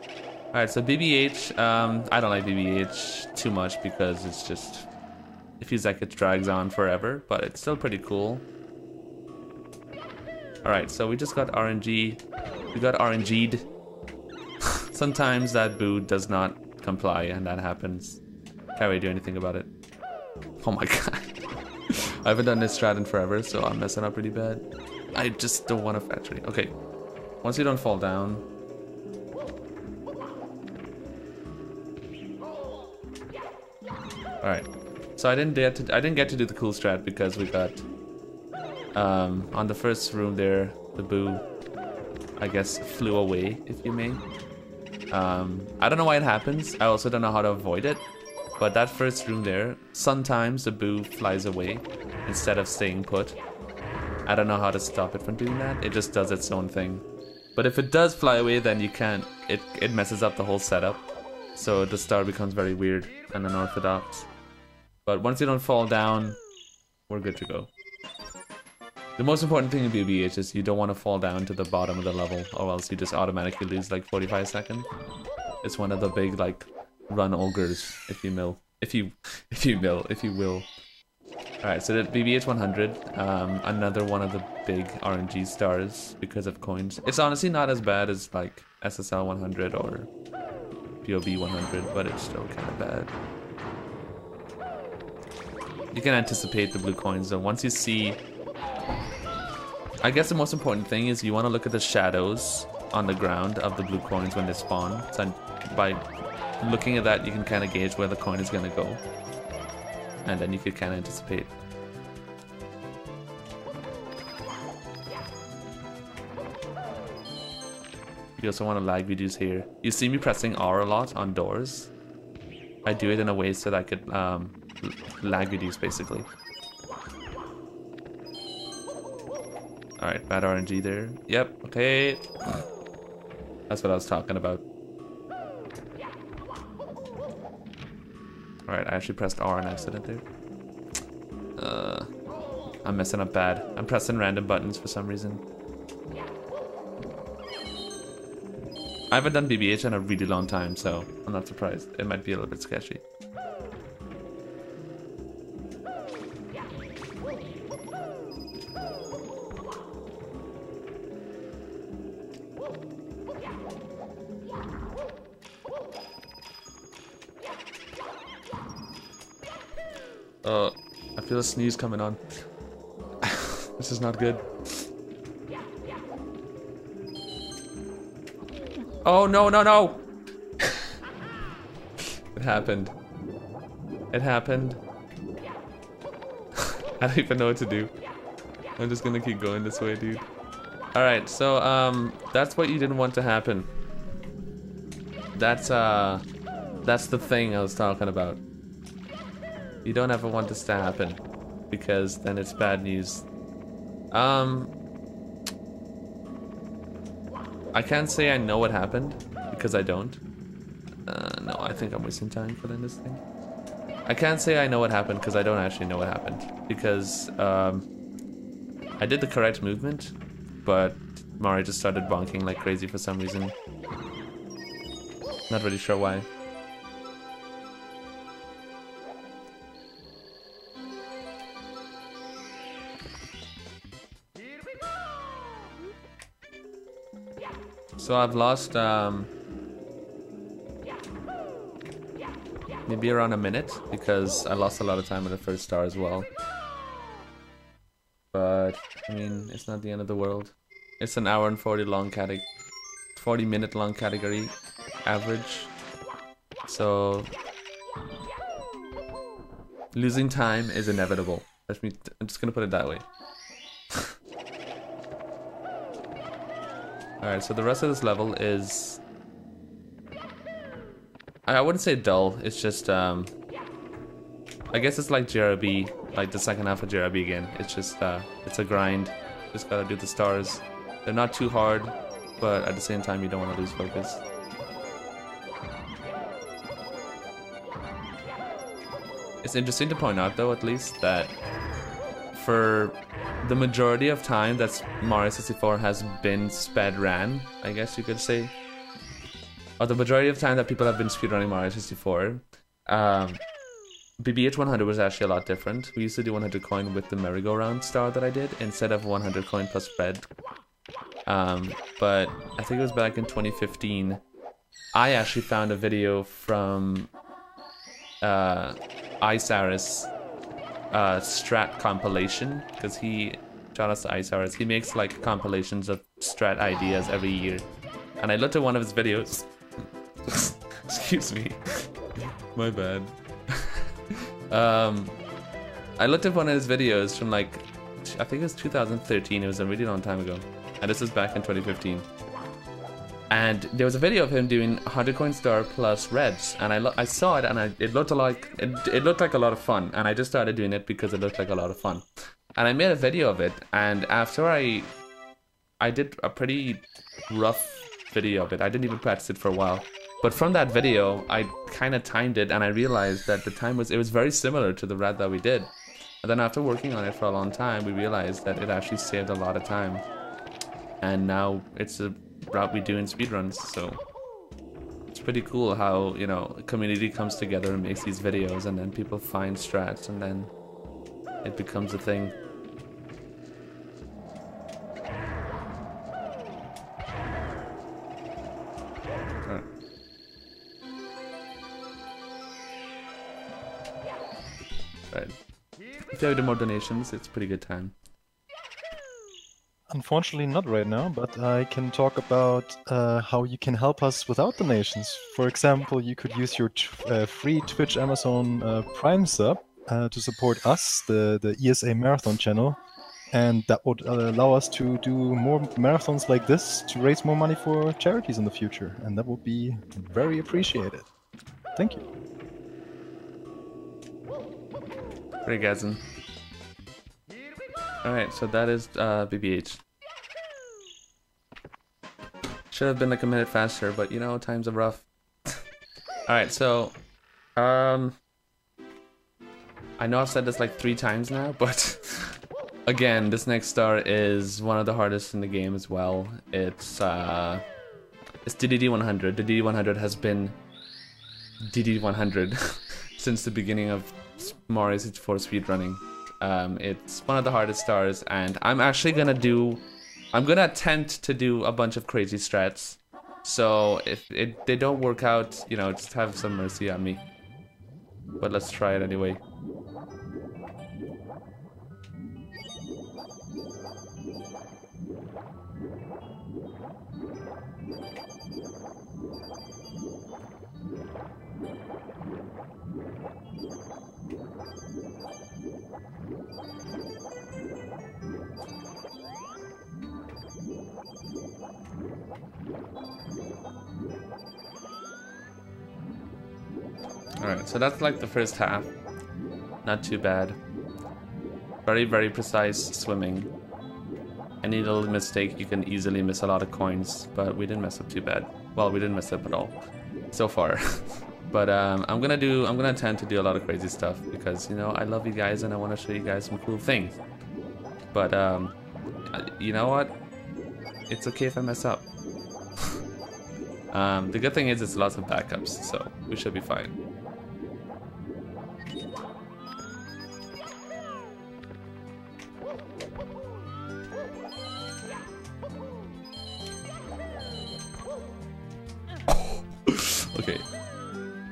Alright, so BBH, I don't like BBH too much because it's just, it feels like it drags on forever, but it's still pretty cool. Alright, so we just got RNG. We got RNG'd. Sometimes that boo does not comply, and that happens. Can't really do anything about it. Oh my god. I haven't done this strat in forever, so I'm messing up pretty bad. I just don't want to factory. Okay. Once you don't fall down. Alright. So I didn't get to do the cool strat because we got On the first room there, the boo, I guess, flew away, if you may. I don't know why it happens. I also don't know how to avoid it. But that first room there, sometimes the boo flies away instead of staying put. I don't know how to stop it from doing that. It just does its own thing. But if it does fly away, then you can't. It messes up the whole setup. So the star becomes very weird and unorthodox. But once you don't fall down, we're good to go. The most important thing in BBH is you don't want to fall down to the bottom of the level, or else you just automatically lose like 45 seconds. It's one of the big like run ogres, if you will. Alright, so the BBH 100, another one of the big RNG stars because of coins. It's honestly not as bad as like SSL 100 or POB 100, but it's still kind of bad. You can anticipate the blue coins though. Once you see, I guess the most important thing is you want to look at the shadows on the ground of the blue coins when they spawn. So by looking at that, you can kind of gauge where the coin is going to go. And then you could kind of anticipate. You also want to lag reduce here. You see me pressing R a lot on doors. I do it in a way so that I could lag reduce basically. Alright, bad RNG there. Yep, okay. That's what I was talking about. Alright, I actually pressed R on accident there. I'm messing up bad. I'm pressing random buttons for some reason. I haven't done BBH in a really long time, so I'm not surprised. It might be a little bit sketchy. I feel a sneeze coming on. This is not good. Oh no, no, no! It happened. It happened. I don't even know what to do. I'm just gonna keep going this way, dude. Alright, so that's what you didn't want to happen. That's the thing I was talking about. You don't ever want this to happen, because then it's bad news. I can't say I know what happened, because I don't. No, I think I'm wasting time filling this thing. I can't say I know what happened, because I don't actually know what happened. Because, I did the correct movement, but Mario just started bonking like crazy for some reason. Not really sure why. So I've lost maybe around a minute, because I lost a lot of time in the first star as well. But I mean, it's not the end of the world. It's an hour and 40 minute long category average. So losing time is inevitable. I'm just gonna put it that way. Alright, so the rest of this level is... I wouldn't say dull, it's just, I guess it's like JRB, like the second half of JRB again. It's just, it's a grind. Just gotta do the stars. They're not too hard, but at the same time you don't want to lose focus. It's interesting to point out though, at least, that for the majority of time that Mario 64 has been sped ran, I guess you could say, or the majority of time that people have been speedrunning Mario 64, BBH 100 was actually a lot different. We used to do 100 coin with the merry-go-round star that I did, instead of 100 coin plus spread. But I think it was back in 2015, I actually found a video from Isaris strat compilation, because shout out to Isaris, he makes like compilations of strat ideas every year, and I looked at one of his videos. Excuse me, my bad. I looked at one of his videos from like I think it was 2013. It was a really long time ago, and this is back in 2015. And there was a video of him doing 100 coin star plus reds, and I saw it, and it looked like a lot of fun, and I just started doing it because it looked like a lot of fun, and I made a video of it. And after I did a pretty rough video of it. I didn't even practice it for a while, but from that video I kind of timed it, and I realized that it was very similar to the red that we did. And then after working on it for a long time, we realized that it actually saved a lot of time, and now it's a route we do in speedruns. So it's pretty cool how, you know, a community comes together and makes these videos, and then people find strats, and then it becomes a thing. Right. If you have any more donations, it's a pretty good time. Unfortunately not right now, but I can talk about how you can help us without donations. For example, you could use your free Twitch Amazon Prime sub to support us, the ESA Marathon channel, and that would allow us to do more marathons like this to raise more money for charities in the future, and that would be very appreciated. Thank you. Regasm. Alright, so that is BBH. Should have been like a minute faster, but you know, times are rough. Alright, so I know I've said this like 3 times now, but again, this next star is one of the hardest in the game as well. It's DDD 100. The DDD 100 has been DDD 100 since the beginning of Mario 64 speedrunning. It's one of the hardest stars, and I'm gonna attempt to do a bunch of crazy strats. So if they don't work out, you know, just have some mercy on me. But let's try it anyway. Alright, so that's like the first half. Not too bad. Very, very precise swimming. Any little mistake, you can easily miss a lot of coins, but we didn't mess up too bad. Well, we didn't mess up at all, so far. But I'm gonna attempt to do a lot of crazy stuff because, you know, I love you guys and I want to show you guys some cool things. But you know what? It's okay if I mess up. The good thing is it's lots of backups, so we should be fine. Okay,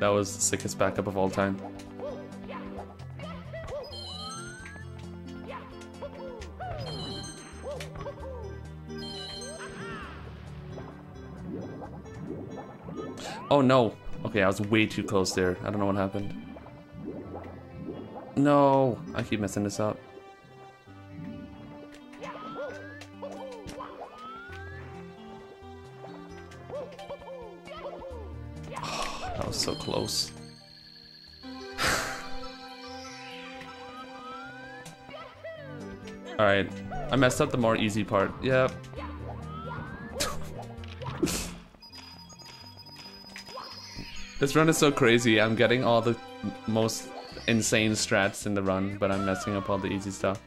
that was the sickest backup of all time. Oh no! Okay, I was way too close there. I don't know what happened. No! I keep messing this up. Oh, that was so close. Alright, I messed up the more easy part. Yep. This run is so crazy. I'm getting all the most insane strats in the run, but I'm messing up all the easy stuff.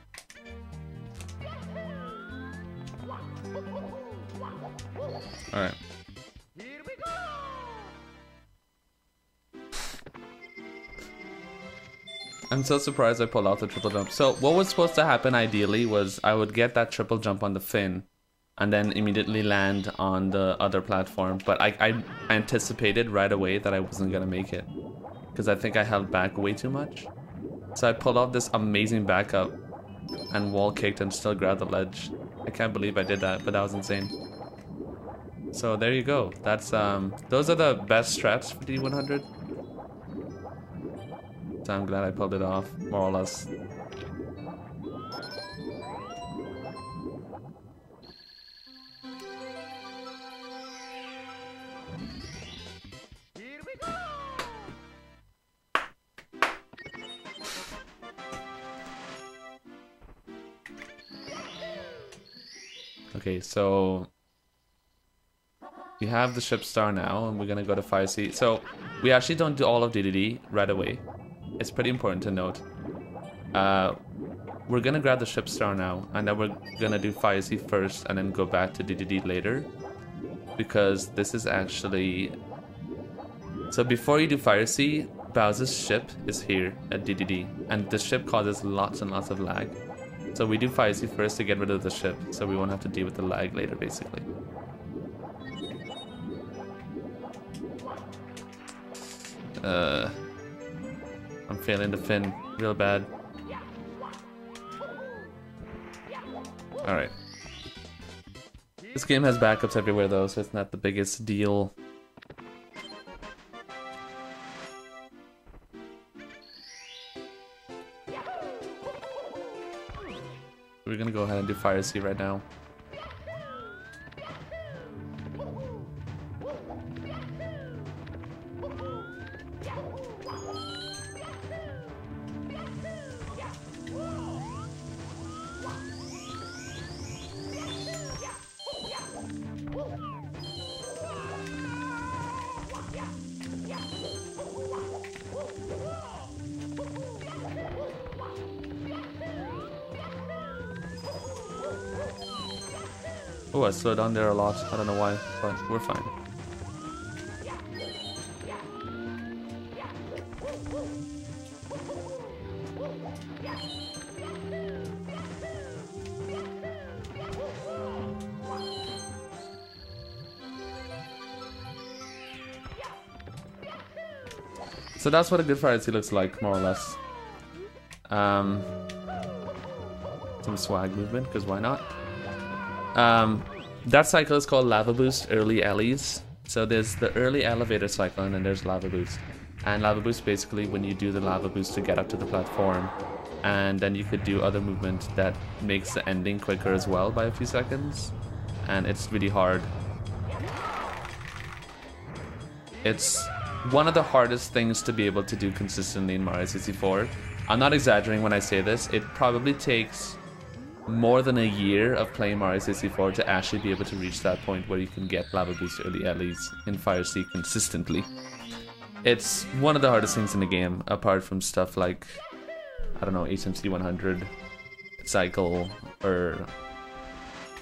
Alright. I'm so surprised I pulled out the triple jump. So what was supposed to happen ideally was I would get that triple jump on the fin and then immediately land on the other platform. But I anticipated right away that I wasn't gonna make it because I think I held back way too much. So I pulled off this amazing backup and wall kicked and still grabbed the ledge. I can't believe I did that, but that was insane. So there you go. That's those are the best strats for D100. So I'm glad I pulled it off, more or less. Okay, so we have the ship star now, and we're gonna go to Fire Sea. So we actually don't do all of DDD right away. It's pretty important to note. We're gonna grab the ship star now, and then we're gonna do Fire Sea first, and then go back to DDD later, because this is actually. So before you do Fire Sea, Bowser's ship is here at DDD, and the ship causes lots and lots of lag. So we do Fire Sea first to get rid of the ship, so we won't have to deal with the lag later, basically. I'm failing the fin real bad. Alright. This game has backups everywhere though, so it's not the biggest deal. We're gonna go ahead and do Fire Sea right now. Oh, I slowed down there a lot. I don't know why, but we're fine. So that's what a good Fire Sea looks like, more or less. Some swag movement, because why not? That cycle is called Lava Boost Early Ellies. So there's the early elevator cycle, and then there's Lava Boost. And Lava Boost basically when you do the Lava Boost to get up to the platform, and then you could do other movement that makes the ending quicker as well by a few seconds. And it's really hard. It's one of the hardest things to be able to do consistently in Mario 64. I'm not exaggerating when I say this. It probably takes more than a year of playing Mario 64 to actually be able to reach that point where you can get Lava Boost Early Ellies in Fire Sea consistently. It's one of the hardest things in the game, apart from stuff like, I don't know, HMC 100 cycle, or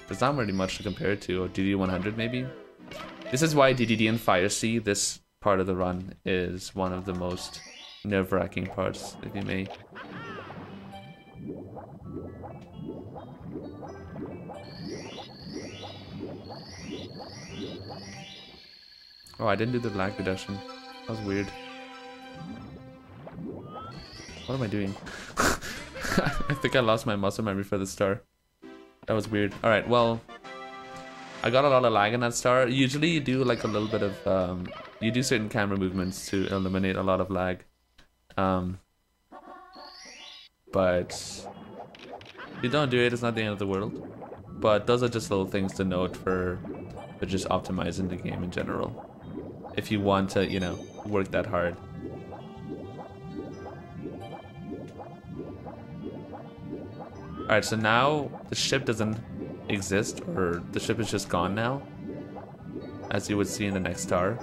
there's not really much to compare it to, or DD 100 maybe. This is why DDD and Fire Sea, this part of the run, is one of the most nerve-wracking parts, if you may. Oh, I didn't do the lag reduction. That was weird. What am I doing? I think I lost my muscle memory for the star. That was weird. Alright, well, I got a lot of lag in that star. Usually you do like a little bit of, you do certain camera movements to eliminate a lot of lag. But if you don't do it, it's not the end of the world. But those are just little things to note for just optimizing the game in general. If you want to, you know, work that hard. Alright, so now the ship doesn't exist, or the ship is just gone now, as you would see in the next star.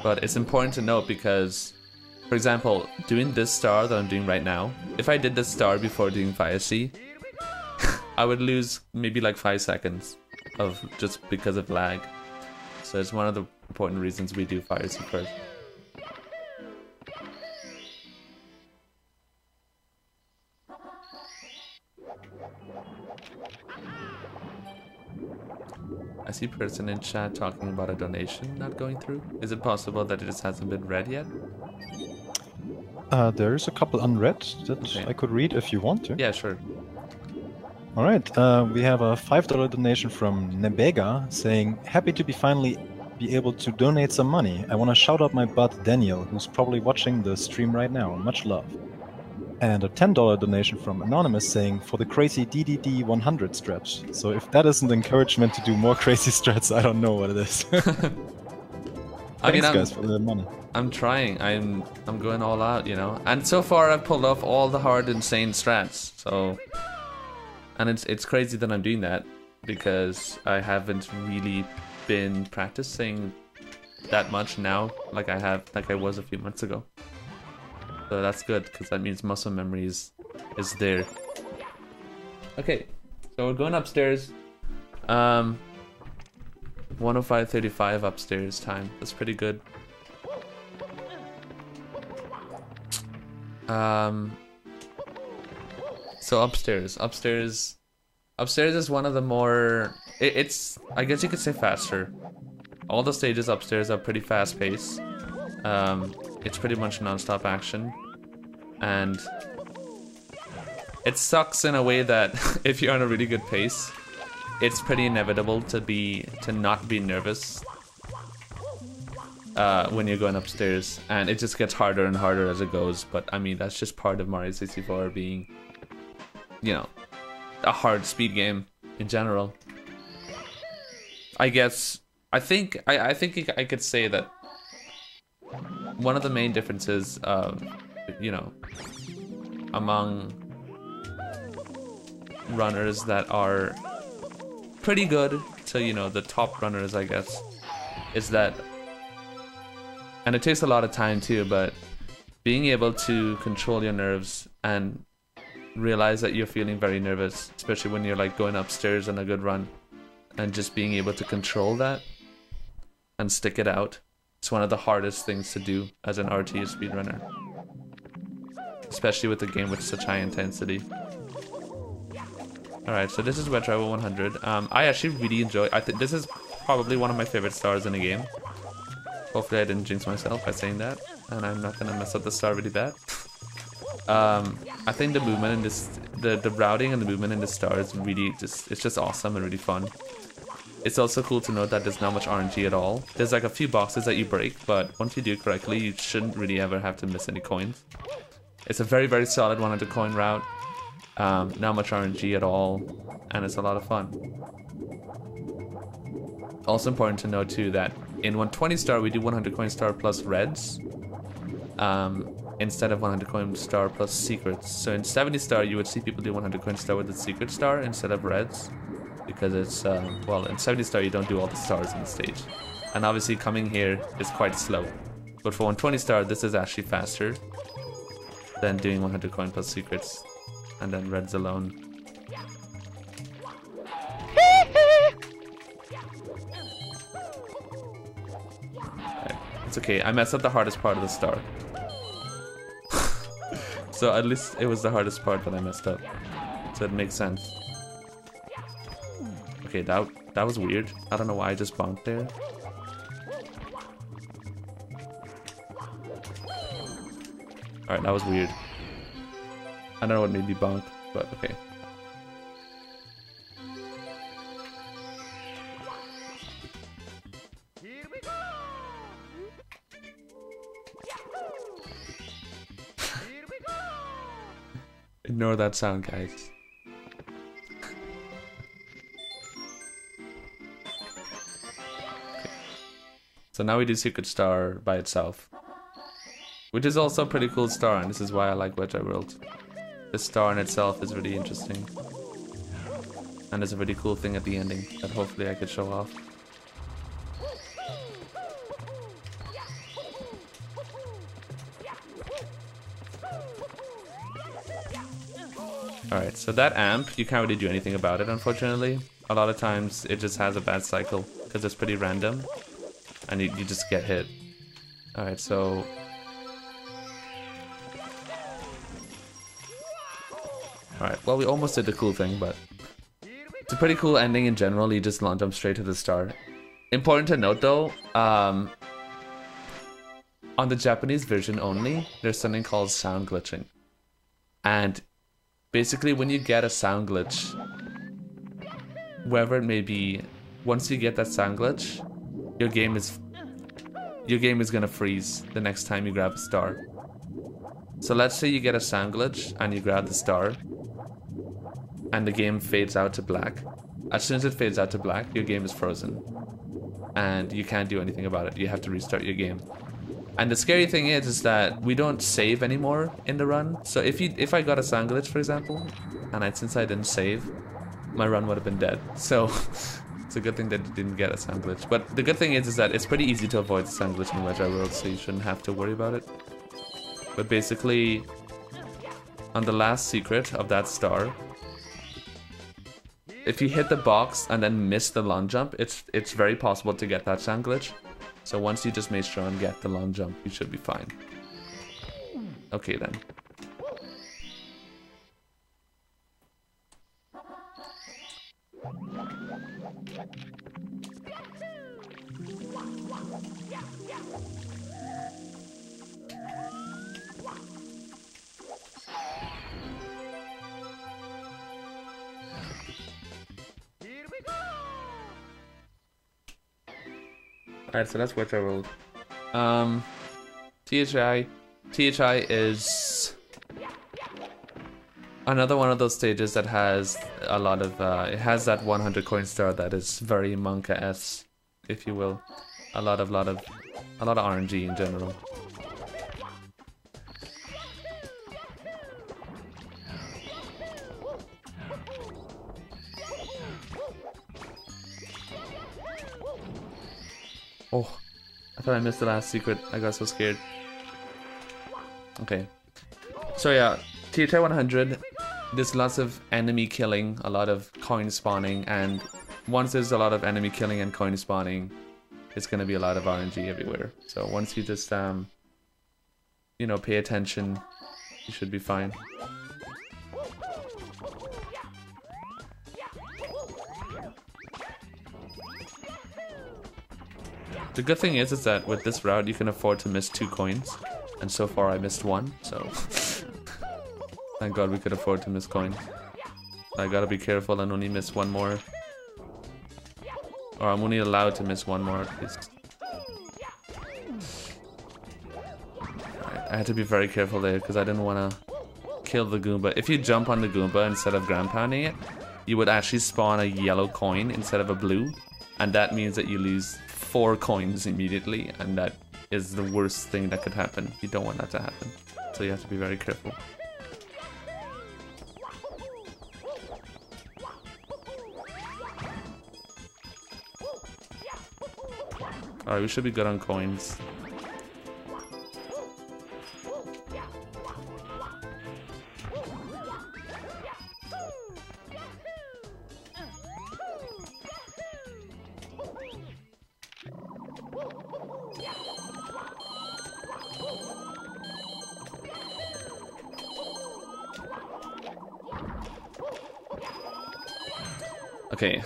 But it's important to note because, for example, doing this star that I'm doing right now, if I did this star before doing Fire Sea, I would lose maybe like 5 seconds of just because of lag. So it's one of the important reasons we do Fire Sea first. I see a person in chat talking about a donation not going through. Is it possible that it just hasn't been read yet? There's a couple unread that I could read if you want to. Yeah, sure. Alright, we have a $5 donation from Nebega saying, happy to finally be able to donate some money. I want to shout out my bud Daniel, who's probably watching the stream right now. Much love. And a $10 donation from Anonymous saying, for the crazy DDD 100 straps. So if that isn't encouragement to do more crazy strats, I don't know what it is. I mean, guys, for the money. I'm trying. I'm going all out, you know. And so far, I've pulled off all the hard, insane strats. So, and it's crazy that I'm doing that because I haven't really been practicing that much now, like I was a few months ago. So that's good because that means muscle memory is there. Okay, so we're going upstairs. 105.35 upstairs time. That's pretty good. So upstairs is one of the more. It's I guess you could say faster. All the stages upstairs are pretty fast paced. It's pretty much non-stop action, and it sucks in a way that if you're on a really good pace, it's pretty inevitable to not be nervous when you're going upstairs, and it just gets harder and harder as it goes. But I mean, that's just part of Mario 64 being, you know, a hard speed game in general. I guess I think I could say that one of the main differences, you know, among runners that are pretty good to, you know, the top runners, I guess, is that, and it takes a lot of time too, but being able to control your nerves and realize that you're feeling very nervous, especially when you're like going upstairs on a good run, and just being able to control that and stick it out. It's one of the hardest things to do as an RTS speedrunner, especially with a game with such high intensity. Alright, so this is Wet Travel 100. I actually really enjoy. I think this is probably one of my favorite stars in the game. Hopefully I didn't jinx myself by saying that, and I'm not gonna mess up the star really bad. I think the movement in this, the routing and the movement in this star is really it's just awesome and really fun. It's also cool to note that there's not much RNG at all. There's like a few boxes that you break, but once you do it correctly, you shouldn't really ever have to miss any coins. It's a very, very solid 100 coin route. Not much RNG at all, and it's a lot of fun. Also important to note too that in 120 star we do 100 coin star plus reds, instead of 100 coin star plus secrets. So in 70 star you would see people do 100 coin star with the secret star instead of reds, because it's well, in 70 star you don't do all the stars in the stage, and obviously coming here is quite slow. But for 120 star this is actually faster than doing 100 coin plus secrets and then reds alone. Okay, it's okay, I messed up the hardest part of the star. So at least it was the hardest part that I messed up, so it makes sense. Okay, that was weird. I don't know why I just bonked there. Alright, that was weird. I don't know what made me bonk, but okay. Ignore that sound, guys. Okay. So now we do Secret Star by itself, which is also a pretty cool star, and this is why I like Wedge World. This star in itself is really interesting, and there's a really cool thing at the ending that hopefully I could show off. Alright, so that amp, you can't really do anything about it, unfortunately. A lot of times it just has a bad cycle because it's pretty random and you just get hit. Alright, so alright, well, we almost did the cool thing, but it's a pretty cool ending in general. You just jump straight to the star. Important to note though, on the Japanese version only, there's something called sound glitching. And basically when you get a sound glitch, wherever it may be, once you get that sound glitch, your game is gonna freeze the next time you grab a star. So let's say you get a sound glitch and you grab the star and the game fades out to black. As soon as it fades out to black, your game is frozen. and you can't do anything about it. You have to restart your game. And the scary thing is that we don't save anymore in the run. So if I got a sound glitch, for example, and since I didn't save, my run would have been dead. So it's a good thing that you didn't get a sound glitch. But the good thing is that it's pretty easy to avoid the sound glitch in Wedge World, so you shouldn't have to worry about it. But basically, on the last secret of that star, if you hit the box and then miss the long jump, it's very possible to get that sound glitch. So once you just make sure and get the long jump, you should be fine. Okay then. Alright, so that's Wedge World. THI is another one of those stages that has a lot of it has that 100 coin star that is very Monka-esque, if you will. A lot of RNG in general. Oh, I thought I missed the last secret. I got so scared. Okay. So yeah, THI 100, there's lots of enemy killing, a lot of coin spawning, and once there's a lot of enemy killing and coin spawning, it's gonna be a lot of RNG everywhere. So once you just, you know, pay attention, you should be fine. The good thing is that with this route you can afford to miss 2 coins, and so far I missed 1, so thank God we could afford to miss coins. I gotta be careful and only miss 1 more, or I'm only allowed to miss 1 more at least. Right, I had to be very careful there because I didn't want to kill the Goomba. If you jump on the Goomba instead of ground pounding it, you would actually spawn a yellow coin instead of a blue, and that means that you lose 4 coins immediately, and that is the worst thing that could happen. You don't want that to happen, so you have to be very careful. Alright, we should be good on coins. Okay.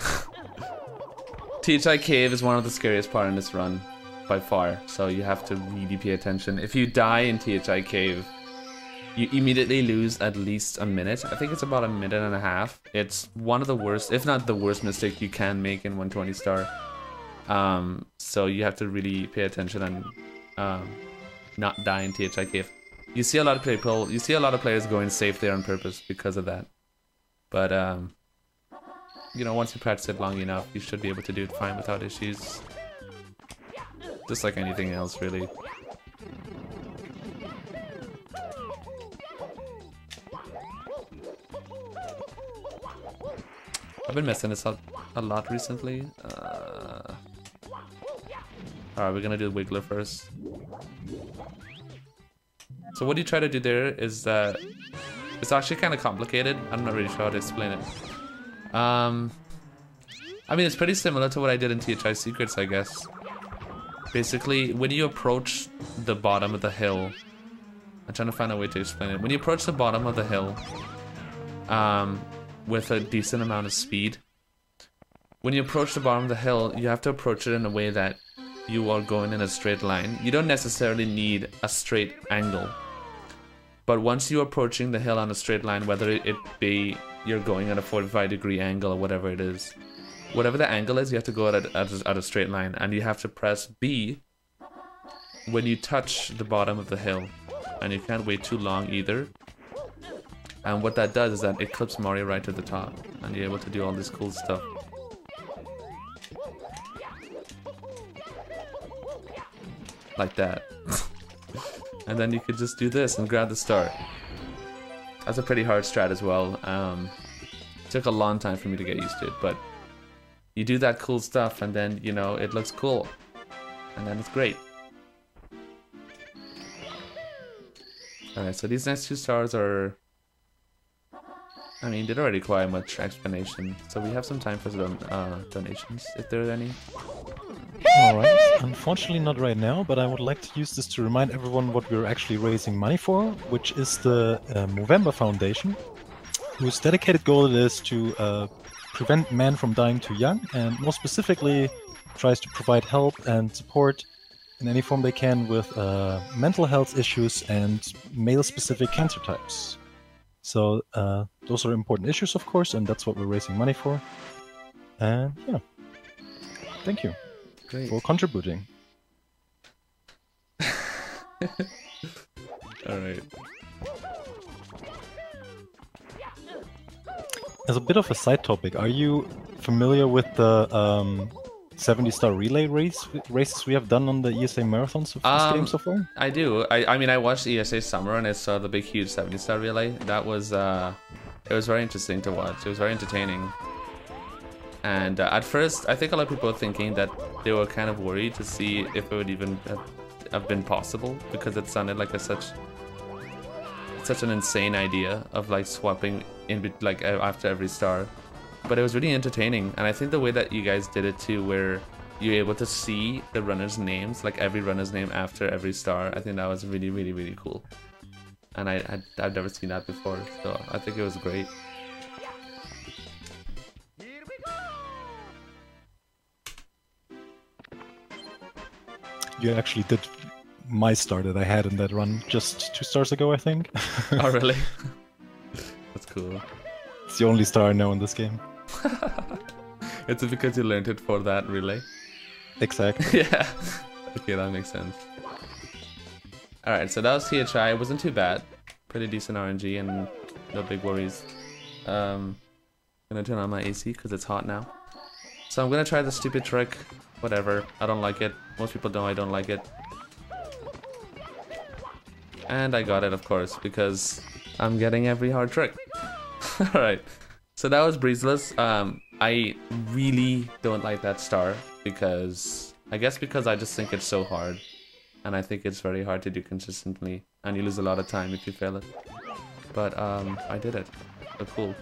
THI Cave is one of the scariest part in this run, by far, so you have to really pay attention. If you die in THI Cave, you immediately lose at least a minute. I think it's about a minute and a half. It's one of the worst, if not the worst mistake you can make in 120 star. So you have to really pay attention and not die in THI Cave. You see a lot of people, you see a lot of players going safe there on purpose because of that. But you know, once you practice it long enough, you should be able to do it fine without issues. Just like anything else, really. I've been missing this a lot recently. Alright, we're gonna do the Wiggler first. So what you try to do there is that it's actually kind of complicated. I'm not really sure how to explain it. I mean, it's pretty similar to what I did in THI Secrets, I guess. Basically, when you approach the bottom of the hill, I'm trying to find a way to explain it. When you approach the bottom of the hill, with a decent amount of speed, when you approach the bottom of the hill, you have to approach it in a way that you are going in a straight line. You don't necessarily need a straight angle. But once you're approaching the hill on a straight line, whether it be you're going at a 45-degree angle or whatever it is, whatever the angle is, you have to go at a straight line, and you have to press B when you touch the bottom of the hill, and you can't wait too long either. And what that does is that it clips Mario right to the top, and you're able to do all this cool stuff. like that. And then you could just do this and grab the star. That's a pretty hard strat as well. It took a long time for me to get used to it, but you do that cool stuff and then, you know, it looks cool. And then it's great. Alright, so these next two stars are... I mean, they don't require much explanation, so we have some time for donations, if there are any. Alright, unfortunately not right now, but I would like to use this to remind everyone what we're actually raising money for, which is the Movember Foundation, whose dedicated goal it is to prevent men from dying too young, and more specifically tries to provide help and support in any form they can with mental health issues and male-specific cancer types. So those are important issues, of course, and that's what we're raising money for. And yeah, thank you. Great. For contributing. Alright. As a bit of a side topic, are you familiar with the 70-star relay races we have done on the ESA marathons of this game so far? I do. I mean, I watched ESA Summer and I saw the big, huge 70-star relay. That was, it was very interesting to watch. It was very entertaining. And at first, I think a lot of people were thinking that they were kind of worried to see if it would even have been possible, because it sounded like such an insane idea of like swapping in like after every star. But it was really entertaining, and I think the way that you guys did it too, where you're able to see the runners' names, like every runner's name after every star, I think that was really, really, really cool. And I've never seen that before, so I think it was great. You actually did my star that I had in that run just 2 stars ago, I think. Oh, really? That's cool. It's the only star I know in this game. It's because you learned it for that relay? Exactly. Yeah. Okay, that makes sense. Alright, so that was THI. It wasn't too bad. Pretty decent RNG and no big worries. Gonna turn on my AC because it's hot now. So I'm gonna try the stupid trick. Whatever. I don't like it. Most people know I don't like it. And I got it, of course, because I'm getting every hard trick. Alright. So that was breezeless. I really don't like that star because I just think it's so hard, and I think it's very hard to do consistently, and you lose a lot of time if you fail it. But I did it. So cool.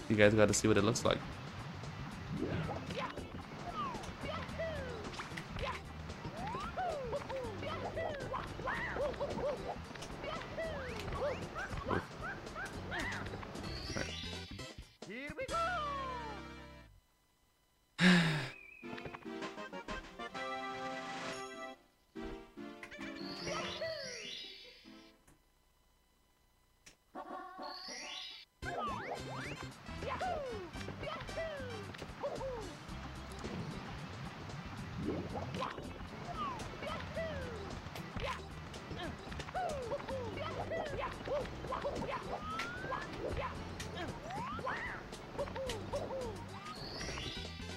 You guys got to see what it looks like.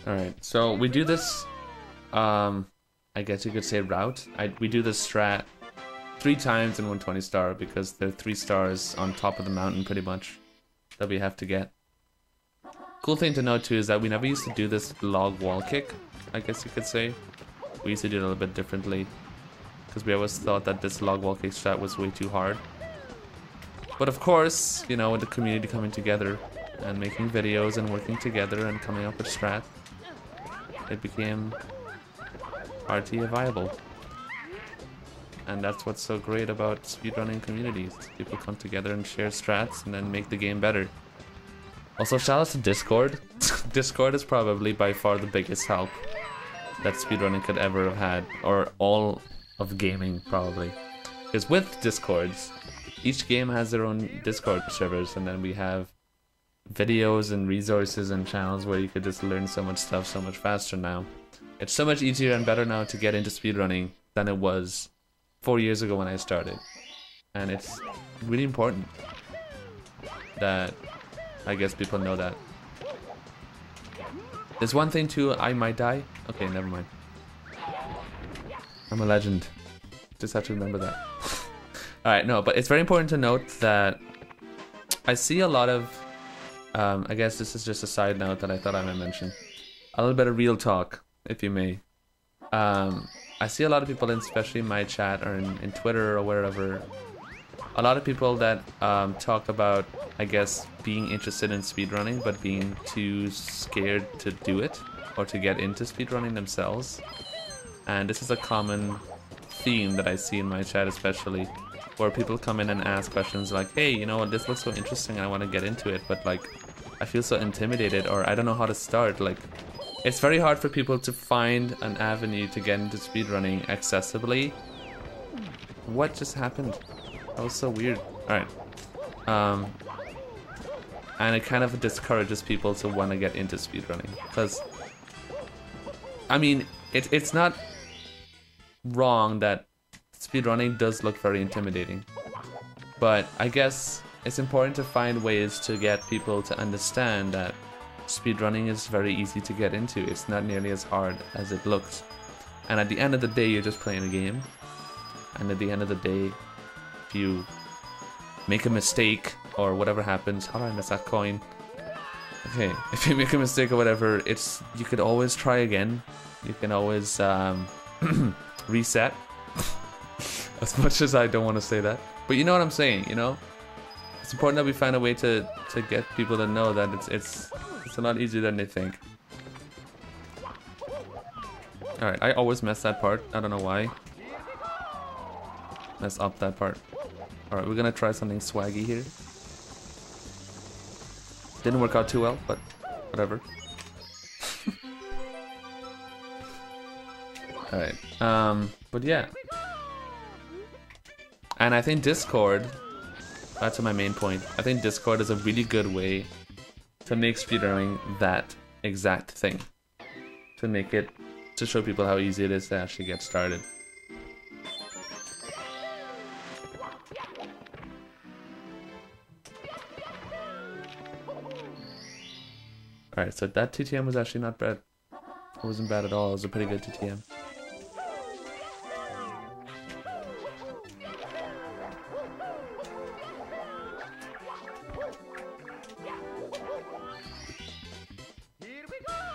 Alright, so we do this, I guess you could say route. We do this strat 3 times in 120 star because there are 3 stars on top of the mountain pretty much that we have to get. Cool thing to note too is that we never used to do this log wall kick, I guess you could say. We used to do it a little bit differently because we always thought that this log wall kick strat was way too hard. But of course, you know, with the community coming together and making videos and working together and coming up with strat, it became RTA viable. And that's what's so great about speedrunning communities. People come together and share strats and then make the game better. Also, shout out to Discord. Discord is probably by far the biggest help that speedrunning could ever have had, or all of gaming probably. Because with Discords, each game has their own Discord servers, and then we have videos and resources and channels where you could just learn so much stuff so much faster now. It's so much easier and better now to get into speedrunning than it was 4 years ago when I started. And it's really important that I guess people know that. There's one thing too, I might die. Okay, never mind. I'm a legend. Just have to remember that. Alright, no, but it's very important to note that I see a lot of, I guess this is just a side note that I thought I might mention. A little bit of real talk, if you may. I see a lot of people, especially in my chat or in Twitter or wherever, a lot of people that talk about, I guess, being interested in speedrunning, but being too scared to do it or to get into speedrunning themselves. And this is a common theme that I see in my chat, especially, where people come in and ask questions like, hey, you know what, this looks so interesting and I want to get into it, but like, I feel so intimidated, or I don't know how to start. Like, it's very hard for people to find an avenue to get into speedrunning accessibly. What just happened? That was so weird. Alright. And it kind of discourages people to want to get into speedrunning. Because, I mean, it's not wrong that speedrunning does look very intimidating. But I guess it's important to find ways to get people to understand that speedrunning is very easy to get into. It's not nearly as hard as it looks. And at the end of the day, you're just playing a game. And at the end of the day, if you make a mistake or whatever happens, how did I miss that coin? Okay, if you make a mistake or whatever, you could always try again. You can always reset. As much as I don't want to say that, but you know what I'm saying, you know? It's important that we find a way to get people to know that it's a lot easier than they think. Alright, I always mess that part. I don't know why. Mess up that part. Alright, we're gonna try something swaggy here. Didn't work out too well, but whatever. Alright, but yeah. And I think Discord, that's my main point. I think Discord is a really good way to make speedrunning that exact thing. To show people how easy it is to actually get started. Alright, so that TTM was actually not bad. It wasn't bad at all, it was a pretty good TTM.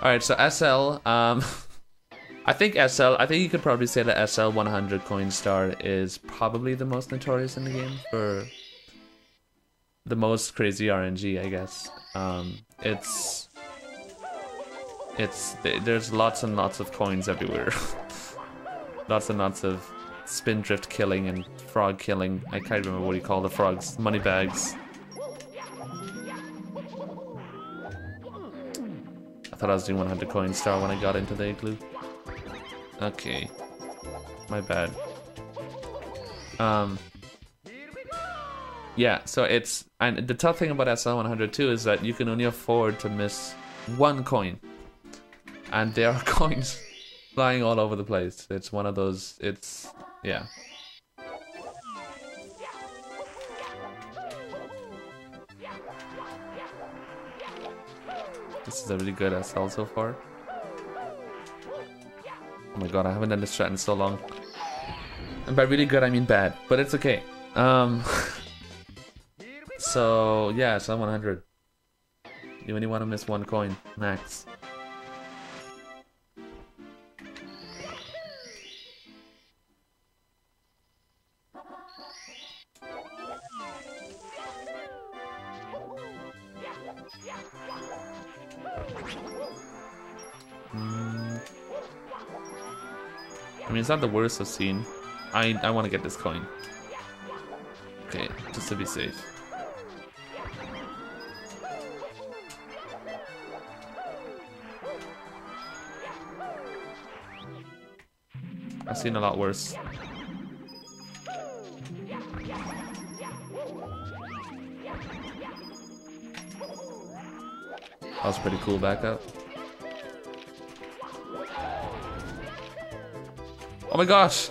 Alright, so SL, I think you could probably say that SL 100 coin star is probably the most notorious in the game for the most crazy RNG, I guess. There's lots and lots of coins everywhere. Lots and lots of spin drift killing and frog killing. I can't remember what you call the frogs. Money bags. I thought I was doing 100 coin star when I got into the igloo. Okay. My bad. Yeah, so and the tough thing about SL 100 too is that you can only afford to miss one coin. And there are coins flying all over the place. It's one of those, yeah. This is a really good SL so far. Oh my god, I haven't done this strat in so long. And by really good, I mean bad, but it's okay. So yeah, SL 100. You only want to miss one coin, max. I mean, it's not the worst I've seen. I want to get this coin. Okay, just to be safe. I've seen a lot worse. That was pretty cool backup. Oh my gosh!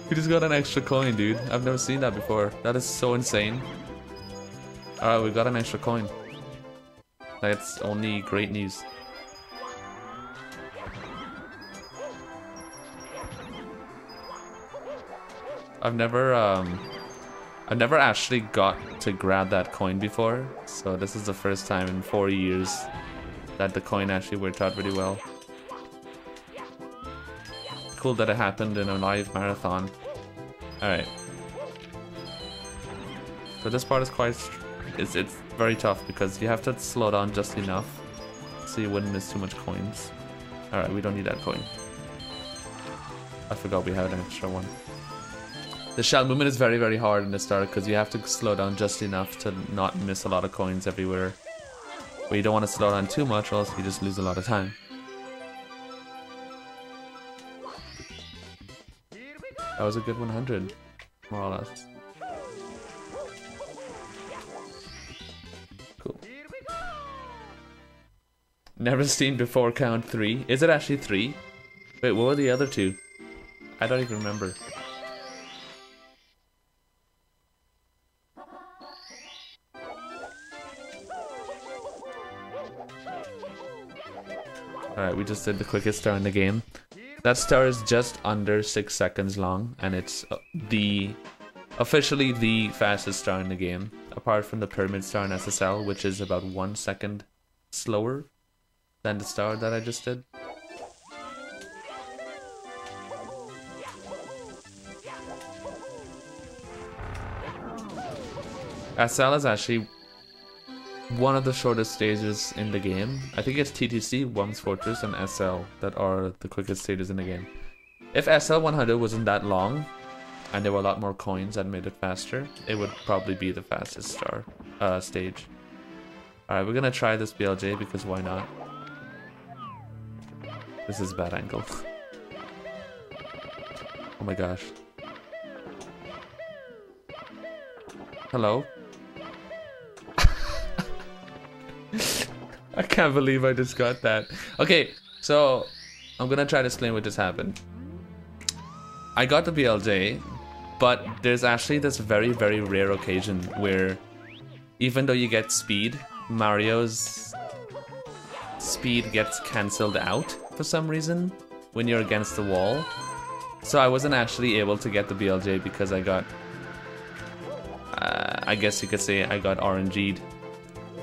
We just got an extra coin, dude. I've never seen that before. That is so insane. Alright, we got an extra coin. That's only great news. I've never actually got to grab that coin before, so this is the first time in 4 years that the coin actually worked out really well. Cool that it happened in a live marathon. Alright. So this part is it's very tough because you have to slow down just enough so you wouldn't miss too much coins. Alright, we don't need that coin. I forgot we had an extra one. The shell movement is very, very hard in the start because you have to slow down just enough to not miss a lot of coins everywhere. But you don't want to slow down too much or else you just lose a lot of time. That was a good 100, more or less. Cool. Never seen before count 3. Is it actually 3? Wait, what were the other 2? I don't even remember. Alright, we just did the quickest star in the game. That star is just under 6 seconds long, and it's officially the fastest star in the game, apart from the pyramid star in SSL, which is about 1 second slower than the star that I just did. SL is actually one of the shortest stages in the game. I think it's TTC, Worms Fortress, and SL that are the quickest stages in the game. If SL 100 wasn't that long, and there were a lot more coins that made it faster, it would probably be the fastest stage. Alright, we're gonna try this BLJ because why not? This is a bad angle. Oh my gosh. Hello? I can't believe I just got that. Okay, so I'm gonna try to explain what just happened. I got the BLJ, but there's actually this very, very rare occasion where even though you get speed, Mario's speed gets cancelled out for some reason when you're against the wall. So I wasn't actually able to get the BLJ because I got, I guess you could say I got RNG'd.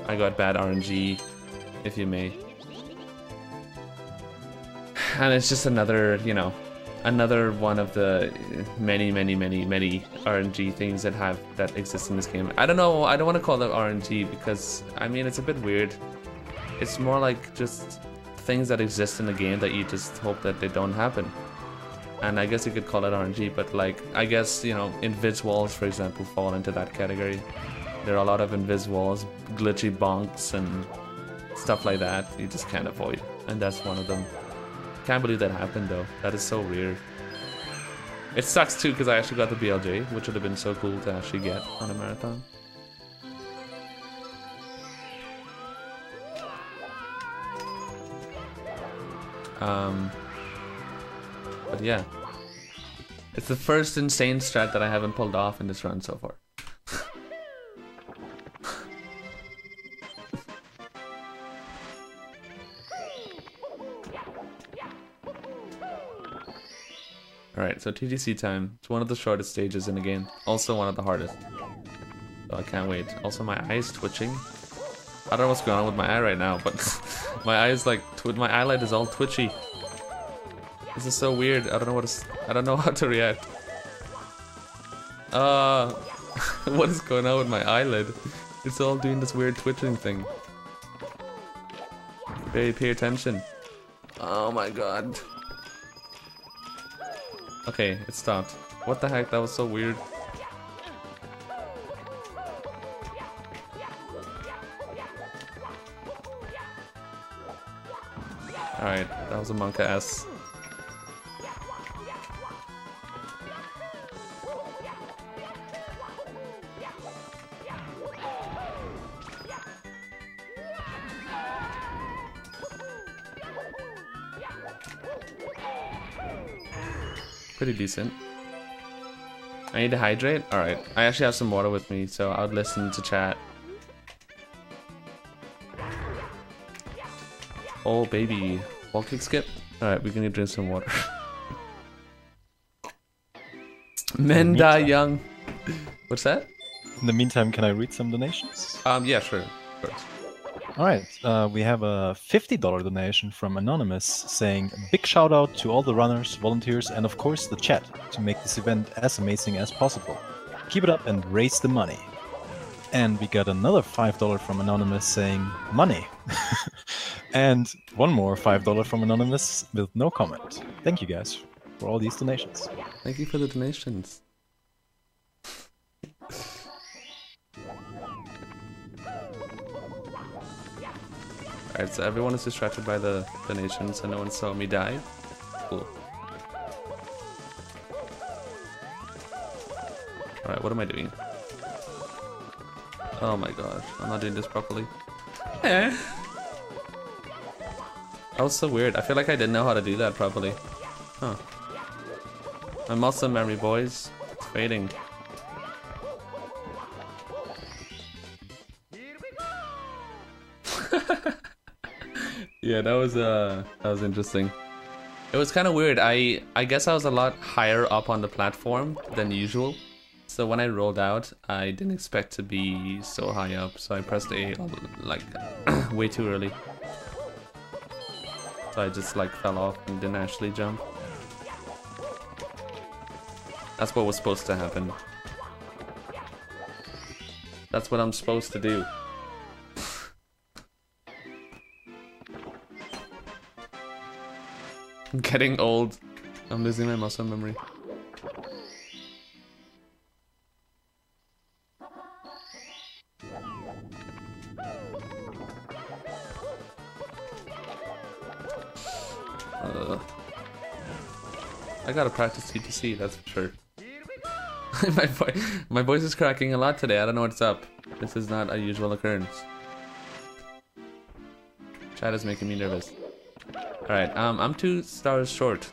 I got bad RNG, if you may. And it's just another, you know, another one of the many RNG things that exist in this game. I don't know, I don't want to call it RNG because, I mean, it's a bit weird. It's more like just things that exist in the game that you just hope that they don't happen. And I guess you could call it RNG, but like, I guess, you know, invis walls, for example, fall into that category. There are a lot of invis walls, glitchy bonks, and stuff like that you just can't avoid. And that's one of them. Can't believe that happened though. That is so weird. It sucks too because I actually got the BLJ, which would have been so cool to actually get on a marathon. But yeah. It's the first insane strat that I haven't pulled off in this run so far. Alright, so TTC time. It's one of the shortest stages in the game. Also one of the hardest. So I can't wait. Also my eye is twitching. I don't know what's going on with my eye right now, but my eye is like, my eyelid is all twitchy. This is so weird. I don't know how to react. What is going on with my eyelid? It's all doing this weird twitching thing. Hey, pay attention. Oh my god. Okay, it stopped. What the heck? That was so weird. Alright, that was a Monka S. Pretty decent. I need to hydrate? Alright. I actually have some water with me, so I'll listen to chat. Oh baby. Wall kick skip? Alright, we're gonna drink some water. Men die young. What's that? In the meantime, can I read some donations? Yeah, sure. Of course. All right, we have a $50 donation from Anonymous saying, big shout out to all the runners, volunteers, and of course the chat to make this event as amazing as possible. Keep it up and raise the money. And we got another $5 from Anonymous saying, money. And one more $5 from Anonymous with no comment. Thank you guys for all these donations. Thank you for the donations. Alright, so everyone is distracted by the donations and no one saw me die. Cool. Alright, what am I doing? Oh my god, I'm not doing this properly. That was so weird. I feel like I didn't know how to do that properly. Huh. My muscle memory, boys. It's fading. Yeah, that was interesting. It was kind of weird. I guess I was a lot higher up on the platform than usual. So when I rolled out, I didn't expect to be so high up. So I pressed A like way too early. So I just like fell off and didn't actually jump. That's what was supposed to happen. That's what I'm supposed to do. I'm getting old. I'm losing my muscle memory. I gotta practice TTC, that's for sure. My voice is cracking a lot today. I don't know what's up. This is not a usual occurrence. Chat is making me nervous. Alright, I'm 2 stars short.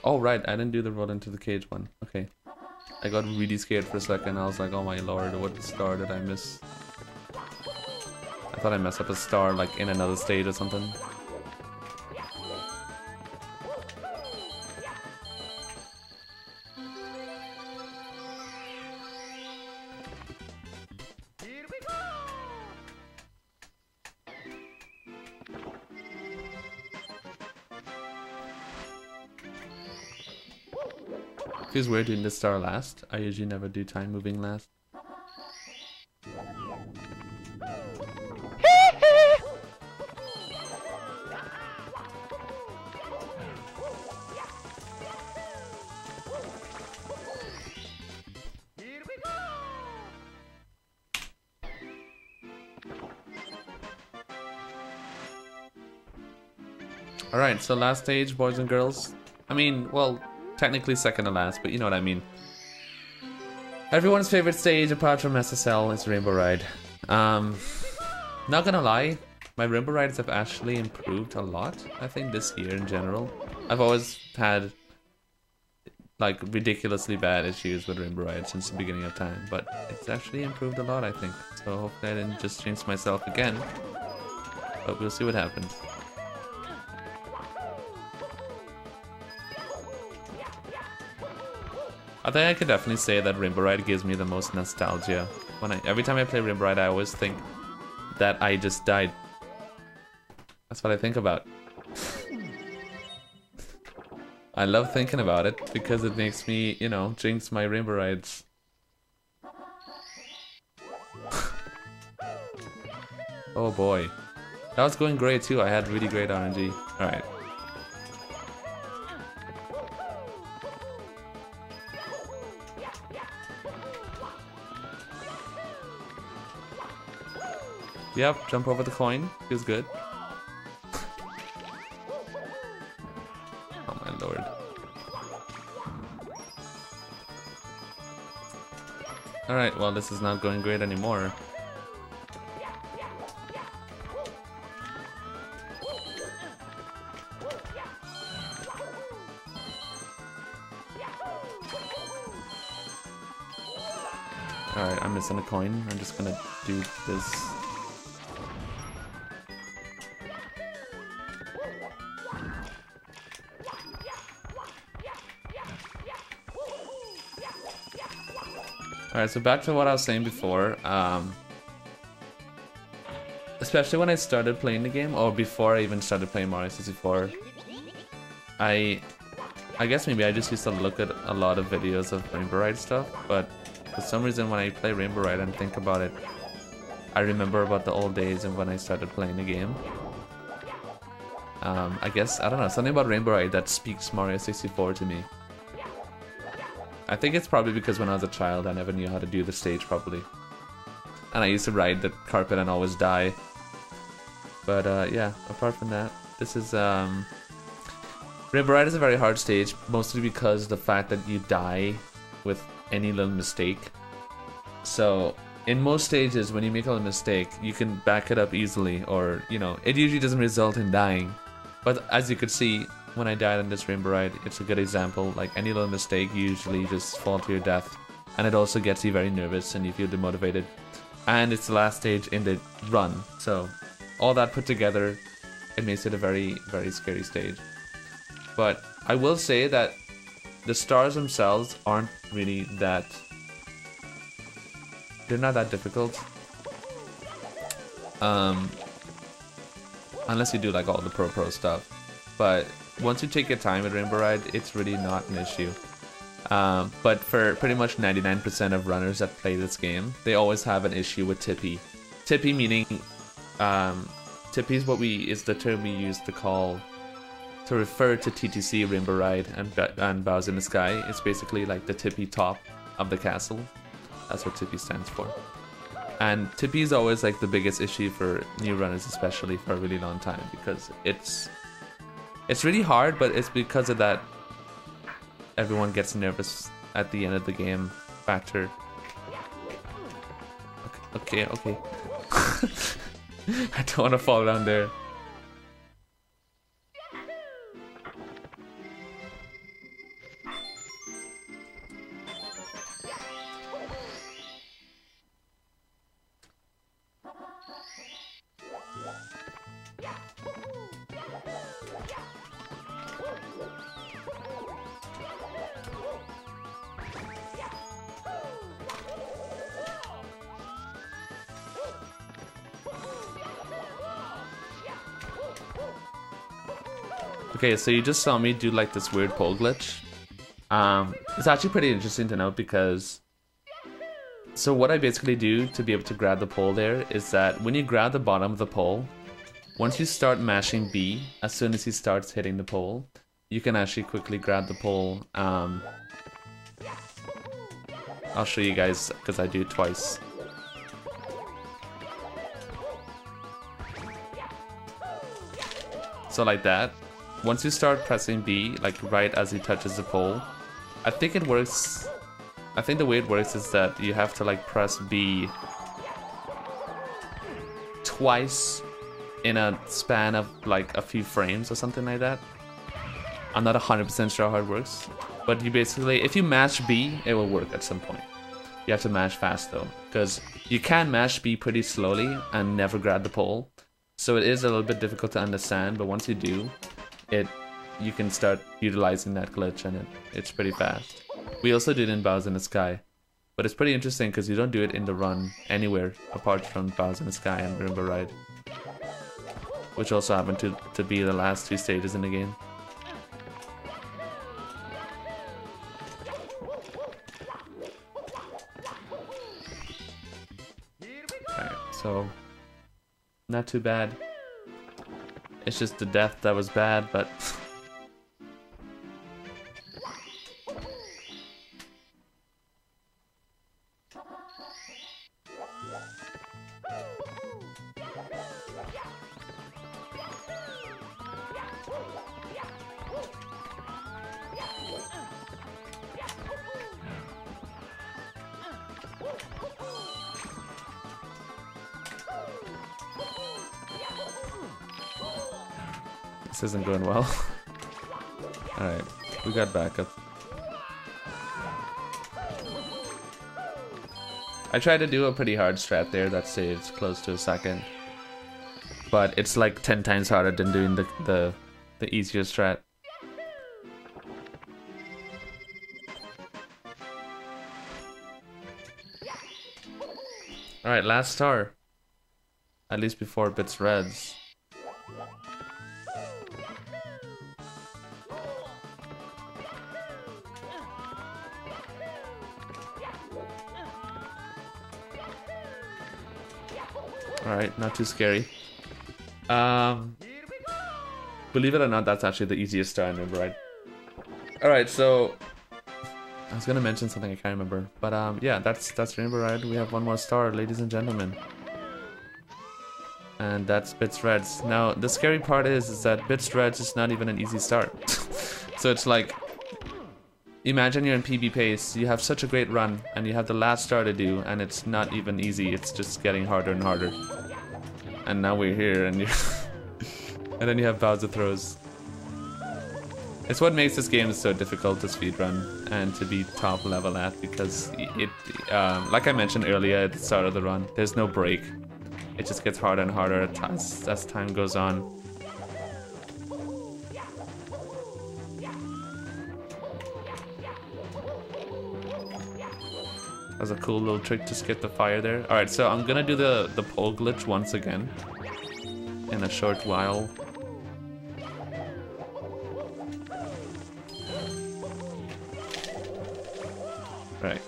Oh right, I didn't do the roll into the cage one. Okay. I got really scared for a second. I was like, oh my lord, what star did I miss? I thought I messed up a star like in another stage or something. Feels weird doing this star last. I usually never do time moving last. Alright, so last stage, boys and girls. I mean, well, technically second to last, but you know what I mean. Everyone's favorite stage apart from SSL is Rainbow Ride. Not gonna lie, my Rainbow Rides have actually improved a lot, I think, this year in general. I've always had like ridiculously bad issues with Rainbow Ride since the beginning of time, but it's actually improved a lot, I think. So hopefully I didn't just jinx myself again, but we'll see what happens. I think I could definitely say that Rainbow Ride gives me the most nostalgia. Every time I play Rainbow Ride, I always think that I just died. That's what I think about. I love thinking about it because it makes me, you know, jinx my Rainbow Rides. Oh boy. That was going great too. I had really great RNG. Alright. Yep, jump over the coin. Feels good. Oh my lord. Alright, well this is not going great anymore. Alright, I'm missing a coin. I'm just gonna do this. Alright, so back to what I was saying before. Especially when I started playing the game, or before I even started playing Mario 64, I guess maybe I just used to look at a lot of videos of Rainbow Ride stuff, but for some reason when I play Rainbow Ride and think about it, I remember about the old days and when I started playing the game. I guess, I don't know, something about Rainbow Ride that speaks Mario 64 to me. I think it's probably because when I was a child I never knew how to do the stage properly. And I used to ride the carpet and always die. But yeah, apart from that, this is... Rainbow Ride is a very hard stage, mostly because of the fact that you die with any little mistake. So, in most stages, when you make a little mistake, you can back it up easily, or, you know, it usually doesn't result in dying. But as you could see, when I died on this Rainbow Ride, it's a good example. Like, any little mistake, you usually just fall to your death. And it also gets you very nervous and you feel demotivated. And it's the last stage in the run, so all that put together, it makes it a very, very scary stage. But I will say that the stars themselves aren't really that... They're not that difficult. Unless you do like all the pro stuff. But once you take your time with Rainbow Ride, it's really not an issue. But for pretty much 99% of runners that play this game, they always have an issue with Tippy. Tippy meaning... Tippy is the term we use to refer to TTC, Rainbow Ride, and Boughs in the Sky. It's basically like the tippy top of the castle. That's what Tippy stands for. And Tippy is always like the biggest issue for new runners, especially for a really long time, because it's really hard, but it's because of that everyone gets nervous at the end of the game factor. Okay. I don't want to fall down there. Okay, so you just saw me do like this weird pole glitch. It's actually pretty interesting to note because... So what I basically do to be able to grab the pole there is that when you grab the bottom of the pole, once you start mashing B, as soon as he starts hitting the pole, you can actually quickly grab the pole. I'll show you guys because I do it twice. So like that. Once you start pressing B, like right as he touches the pole, I think it works. I think the way it works is that you have to like press B twice in a span of like a few frames or something like that. I'm not 100% sure how it works, but you basically, if you mash B, it will work at some point. You have to mash fast though, because you can mash B pretty slowly and never grab the pole. So it is a little bit difficult to understand, but once you do, you can start utilizing that glitch and it's pretty fast. We also did it in Boughs in the Sky, but it's pretty interesting because you don't do it in the run anywhere apart from Boughs in the Sky and Rainbow Ride, which also happen to be the last two stages in the game. Alright, so not too bad. It's just the death that was bad, but... This isn't going well. Alright, we got backup. I tried to do a pretty hard strat there that saves close to a second, but it's like 10 times harder than doing the easier strat. Alright, last star. At least before Bits Reds. Alright, not too scary. Believe it or not, that's actually the easiest star in Movember, right? Alright, so I was gonna mention something I can't remember, but yeah, that's Rainbow Ride. We have one more star, ladies and gentlemen, and that's Bits Reds. Now the scary part is that Bits Reds is not even an easy start. So it's like, imagine you're in PB pace, you have such a great run, and you have the last star to do, and it's not even easy. It's just getting harder and harder. And now we're here, and you and then you have Bowser throws. It's what makes this game so difficult to speedrun and to be top level at, because it, like I mentioned earlier at the start of the run, there's no break. It just gets harder and harder as time goes on. That was a cool little trick to skip the fire there. Alright, so I'm gonna do the pole glitch once again in a short while. Right.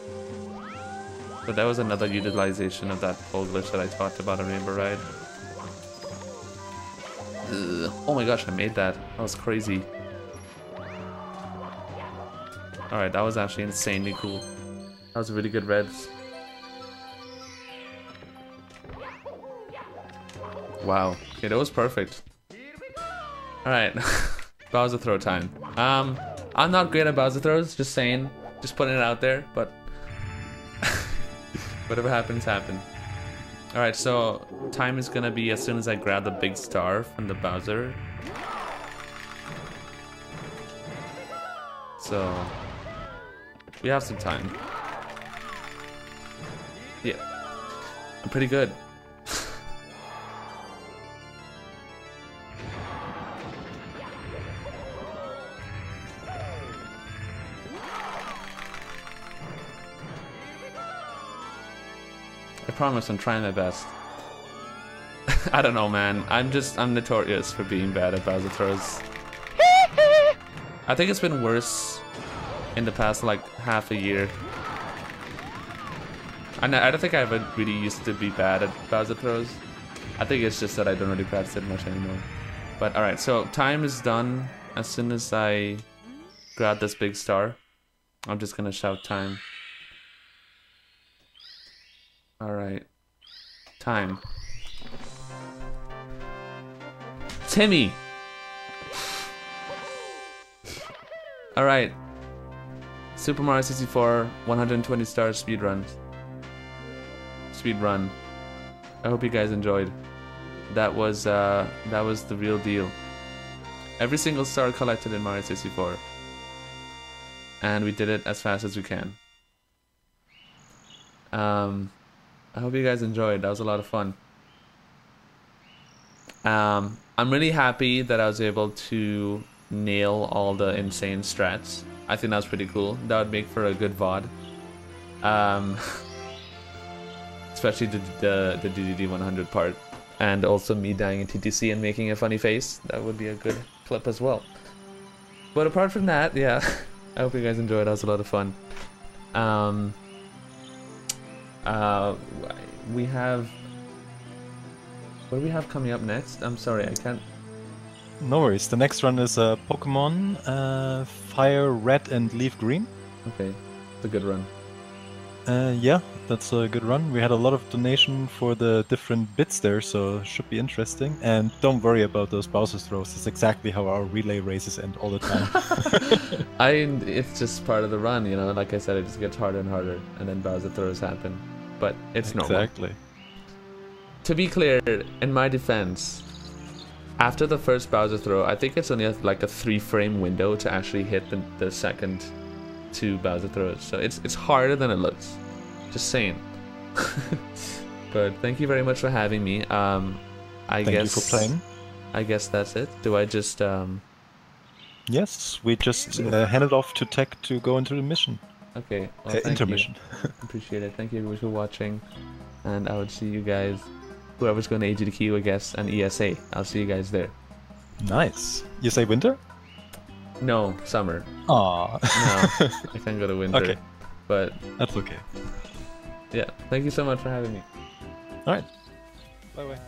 So that was another utilization of that pole glitch that I talked about on Rainbow Ride. Ugh. Oh my gosh, I made that. That was crazy. Alright, that was actually insanely cool. That was really good reds. Wow. Okay, that was perfect. Alright. Bowser throw time. I'm not great at Bowser throws, just saying. Just putting it out there, but whatever happens, happens. Alright, so time is gonna be as soon as I grab the big star from the Bowser. So we have some time. Yeah, I'm pretty good. I promise I'm trying my best. I don't know, man. I'm notorious for being bad at Bowser throws. I think it's been worse in the past like half a year. I don't think I ever really used to be bad at Bowser throws. I think it's just that I don't really practice it much anymore. But alright, so time is done as soon as I grab this big star. I'm just gonna shout time. Alright. Time. Timmy! Alright. Super Mario 64 120 stars speedrun. Speedrun. I hope you guys enjoyed. That was the real deal. Every single star collected in Mario 64. And we did it as fast as we can. I hope you guys enjoyed. That was a lot of fun. I'm really happy that I was able to nail all the insane strats. I think that was pretty cool. That would make for a good VOD. Especially the DDD 100 part. And also me dying in TTC and making a funny face. That would be a good clip as well. But apart from that, yeah. I hope you guys enjoyed. That was a lot of fun. We have... What do we have coming up next? I'm sorry, I can't... No worries. The next run is Pokemon Firered and Leafgreen. Okay, it's a good run. Yeah, that's a good run. We had a lot of donation for the different bits there, so it should be interesting. And don't worry about those Bowser throws. It's exactly how our relay races end all the time. It's just part of the run, you know. Like I said, it just gets harder and harder, and then Bowser throws happen. But it's normal. Exactly. To be clear, in my defense, after the first Bowser throw, I think it's only like a 3-frame window to actually hit the second 2 Bowser throws. So it's harder than it looks. Just saying. But thank you very much for having me. Thank you for playing. I guess that's it. Do I just Yes, we just handed off to Tech to go into the mission. Okay. Well, thank intermission. you. Appreciate it. Thank you everyone for watching. and I would see you guys, whoever's going to AGDQ, I guess, and ESA. I'll see you guys there. Nice. You say winter? No, summer. Aww. No, I can't go to winter. Okay. But that's okay. Yeah, thank you so much for having me. All right. Bye-bye.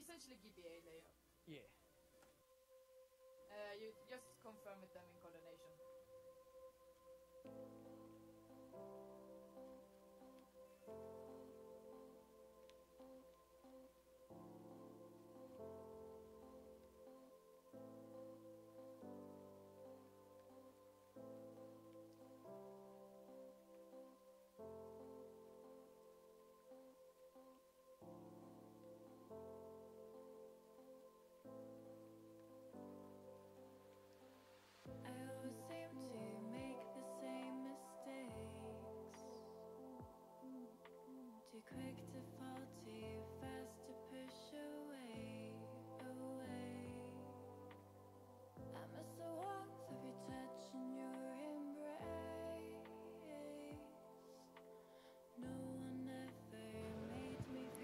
Essentially GBA layout. Yeah. You just confirm with them in coordination.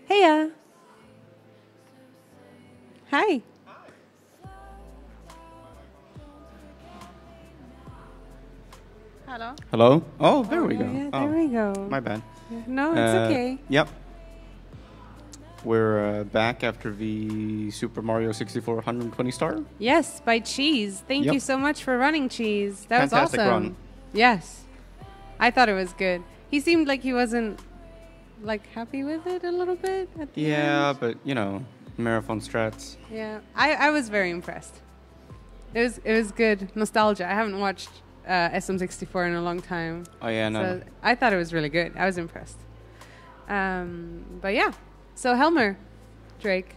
Heya! Hi. Hello. Hello? Oh, there we go. Yeah, oh, there we go. My bad. No, it's okay. Yep. We're back after the Super Mario 64 120 star. Yes, by Cheese. Thank you so much for running, Cheese. That Fantastic was awesome. Run. Yes. I thought it was good. He seemed like he wasn't happy with it a little bit at the end. But Marathon strats. Yeah, I was very impressed. It was good nostalgia. I haven't watched SM64 in a long time. Oh yeah, no. So I thought it was really good. I was impressed. But yeah, so Helmer, Drake.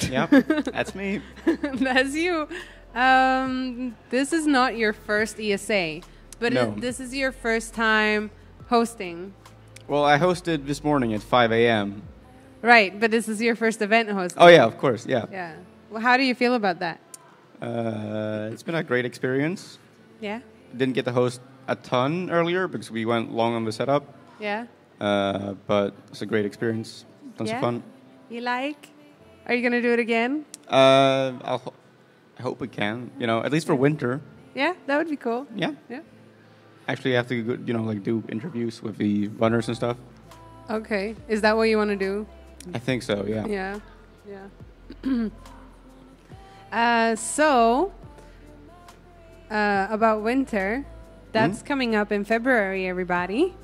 Yeah, that's me. That's you. This is not your first ESA, but No. this is your first time hosting. Well, I hosted this morning at 5 a.m. Right, but this is your first event hosting. Oh yeah, of course, yeah. Yeah. Well, how do you feel about that? It's been a great experience. Yeah? Didn't get to host a ton earlier because we went long on the setup. Yeah? But it's a great experience. Tons Yeah? of fun. You like? Are you going to do it again? I hope we can. You know, at least for winter. Yeah, that would be cool. Yeah. Yeah. Actually, I have to go, like do interviews with the runners and stuff. Okay. Is that what you want to do? I think so. Yeah. Yeah. Yeah. So, about winter, that's coming up in February, everybody.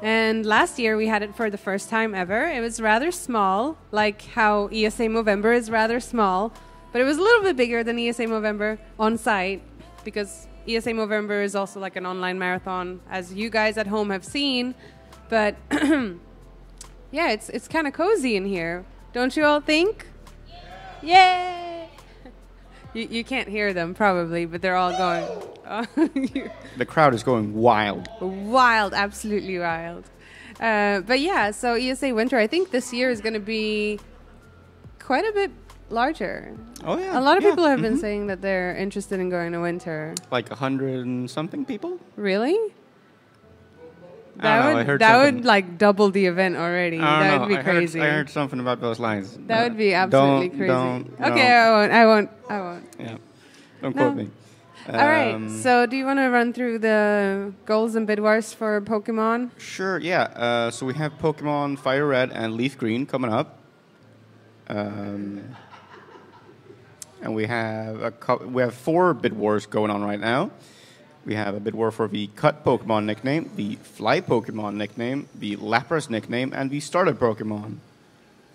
And last year we had it for the first time ever. It was rather small, like how ESA Movember is rather small, but it was a little bit bigger than ESA Movember on site because ESA Movember is also like an online marathon, as you guys at home have seen. But yeah, it's kind of cozy in here, don't you all think? Yay! You can't hear them probably, but they're all going. The crowd is going wild. Wild, absolutely wild. But yeah, so ESA Winter, I think this year is going to be quite a bit larger. Oh yeah. A lot of people have been saying that they're interested in going to Winter. Like 100 and something people. Really? I don't know, I heard that something. would like double the event already. That would be crazy. I heard something about those lines. That would be absolutely crazy. Don't, okay, no. I won't. Yeah. Don't No. quote me. All right. So, do you want to run through the goals and bid wars for Pokemon? Sure, yeah. So we have Pokemon Firered and Leafgreen coming up. And we have we have 4 bid wars going on right now. We have a bid war for the Cut Pokemon nickname, the Fly Pokemon nickname, the Lapras nickname, and the Starter Pokemon.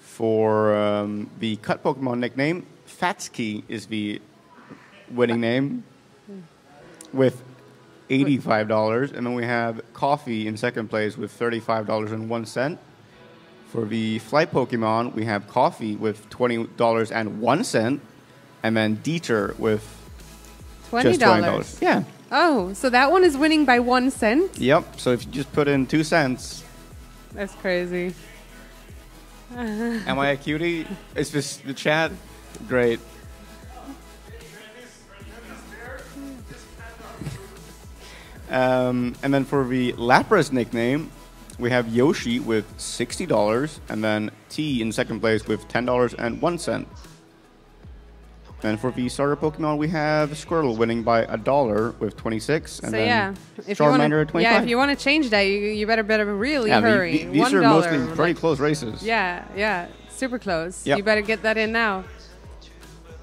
For the Cut Pokemon nickname, Fatski is the winning name with $85. And then we have Coffee in second place with $35.01. For the Fly Pokemon, we have Coffee with $20.01. And then Dieter with just $20. Yeah. Oh, so that one is winning by 1 cent? Yep. So if you just put in 2 cents. That's crazy. Am I a cutie? Is this the chat? Great. And then for the Lapras nickname, we have Yoshi with $60, and then T in second place with $10.01. And for the starter Pokemon, we have Squirtle winning by $1 with 26, and So then yeah, if Charmander at 25. yeah, if you want to change that, you better really hurry. These are $1, mostly like- pretty close races. Yeah, super close. Yep. You better get that in now.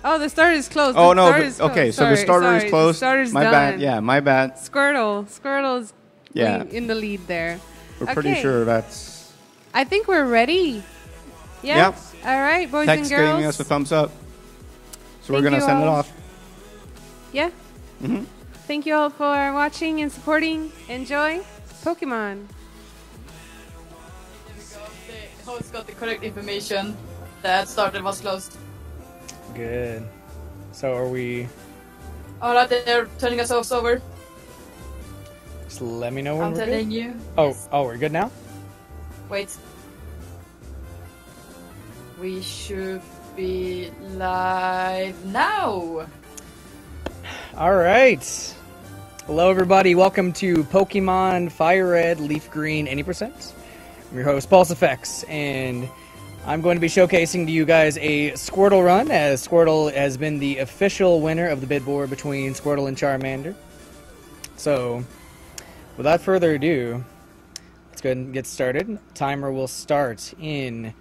Oh, the starter is closed. Oh The no! starter is closed. Okay, so the starter Sorry, is closed. The starter's my done. bad. Yeah, my bad. Squirtle's Yeah. in the lead there. We're pretty Okay. sure that's. I think we're ready. Yeah. Yep. All right, boys Text and girls. giving us a thumbs up. So we're Thank gonna you send it all. off. Yeah. Mhm. Thank you all for watching and supporting. Enjoy Pokemon. The host got the correct information. That starter was closed. Good. So are we... Alright, they're turning us over. Just let me know when I'm we're telling good. you. Oh, we're good now? Wait. We should be live now. Alright. Hello everybody, welcome to Pokemon Firered, Leafgreen, any percent? I'm your host, Pulse Effects, and I'm going to be showcasing to you guys a Squirtle run, as Squirtle has been the official winner of the bid war between Squirtle and Charmander. So, without further ado, let's go ahead and get started. Timer will start in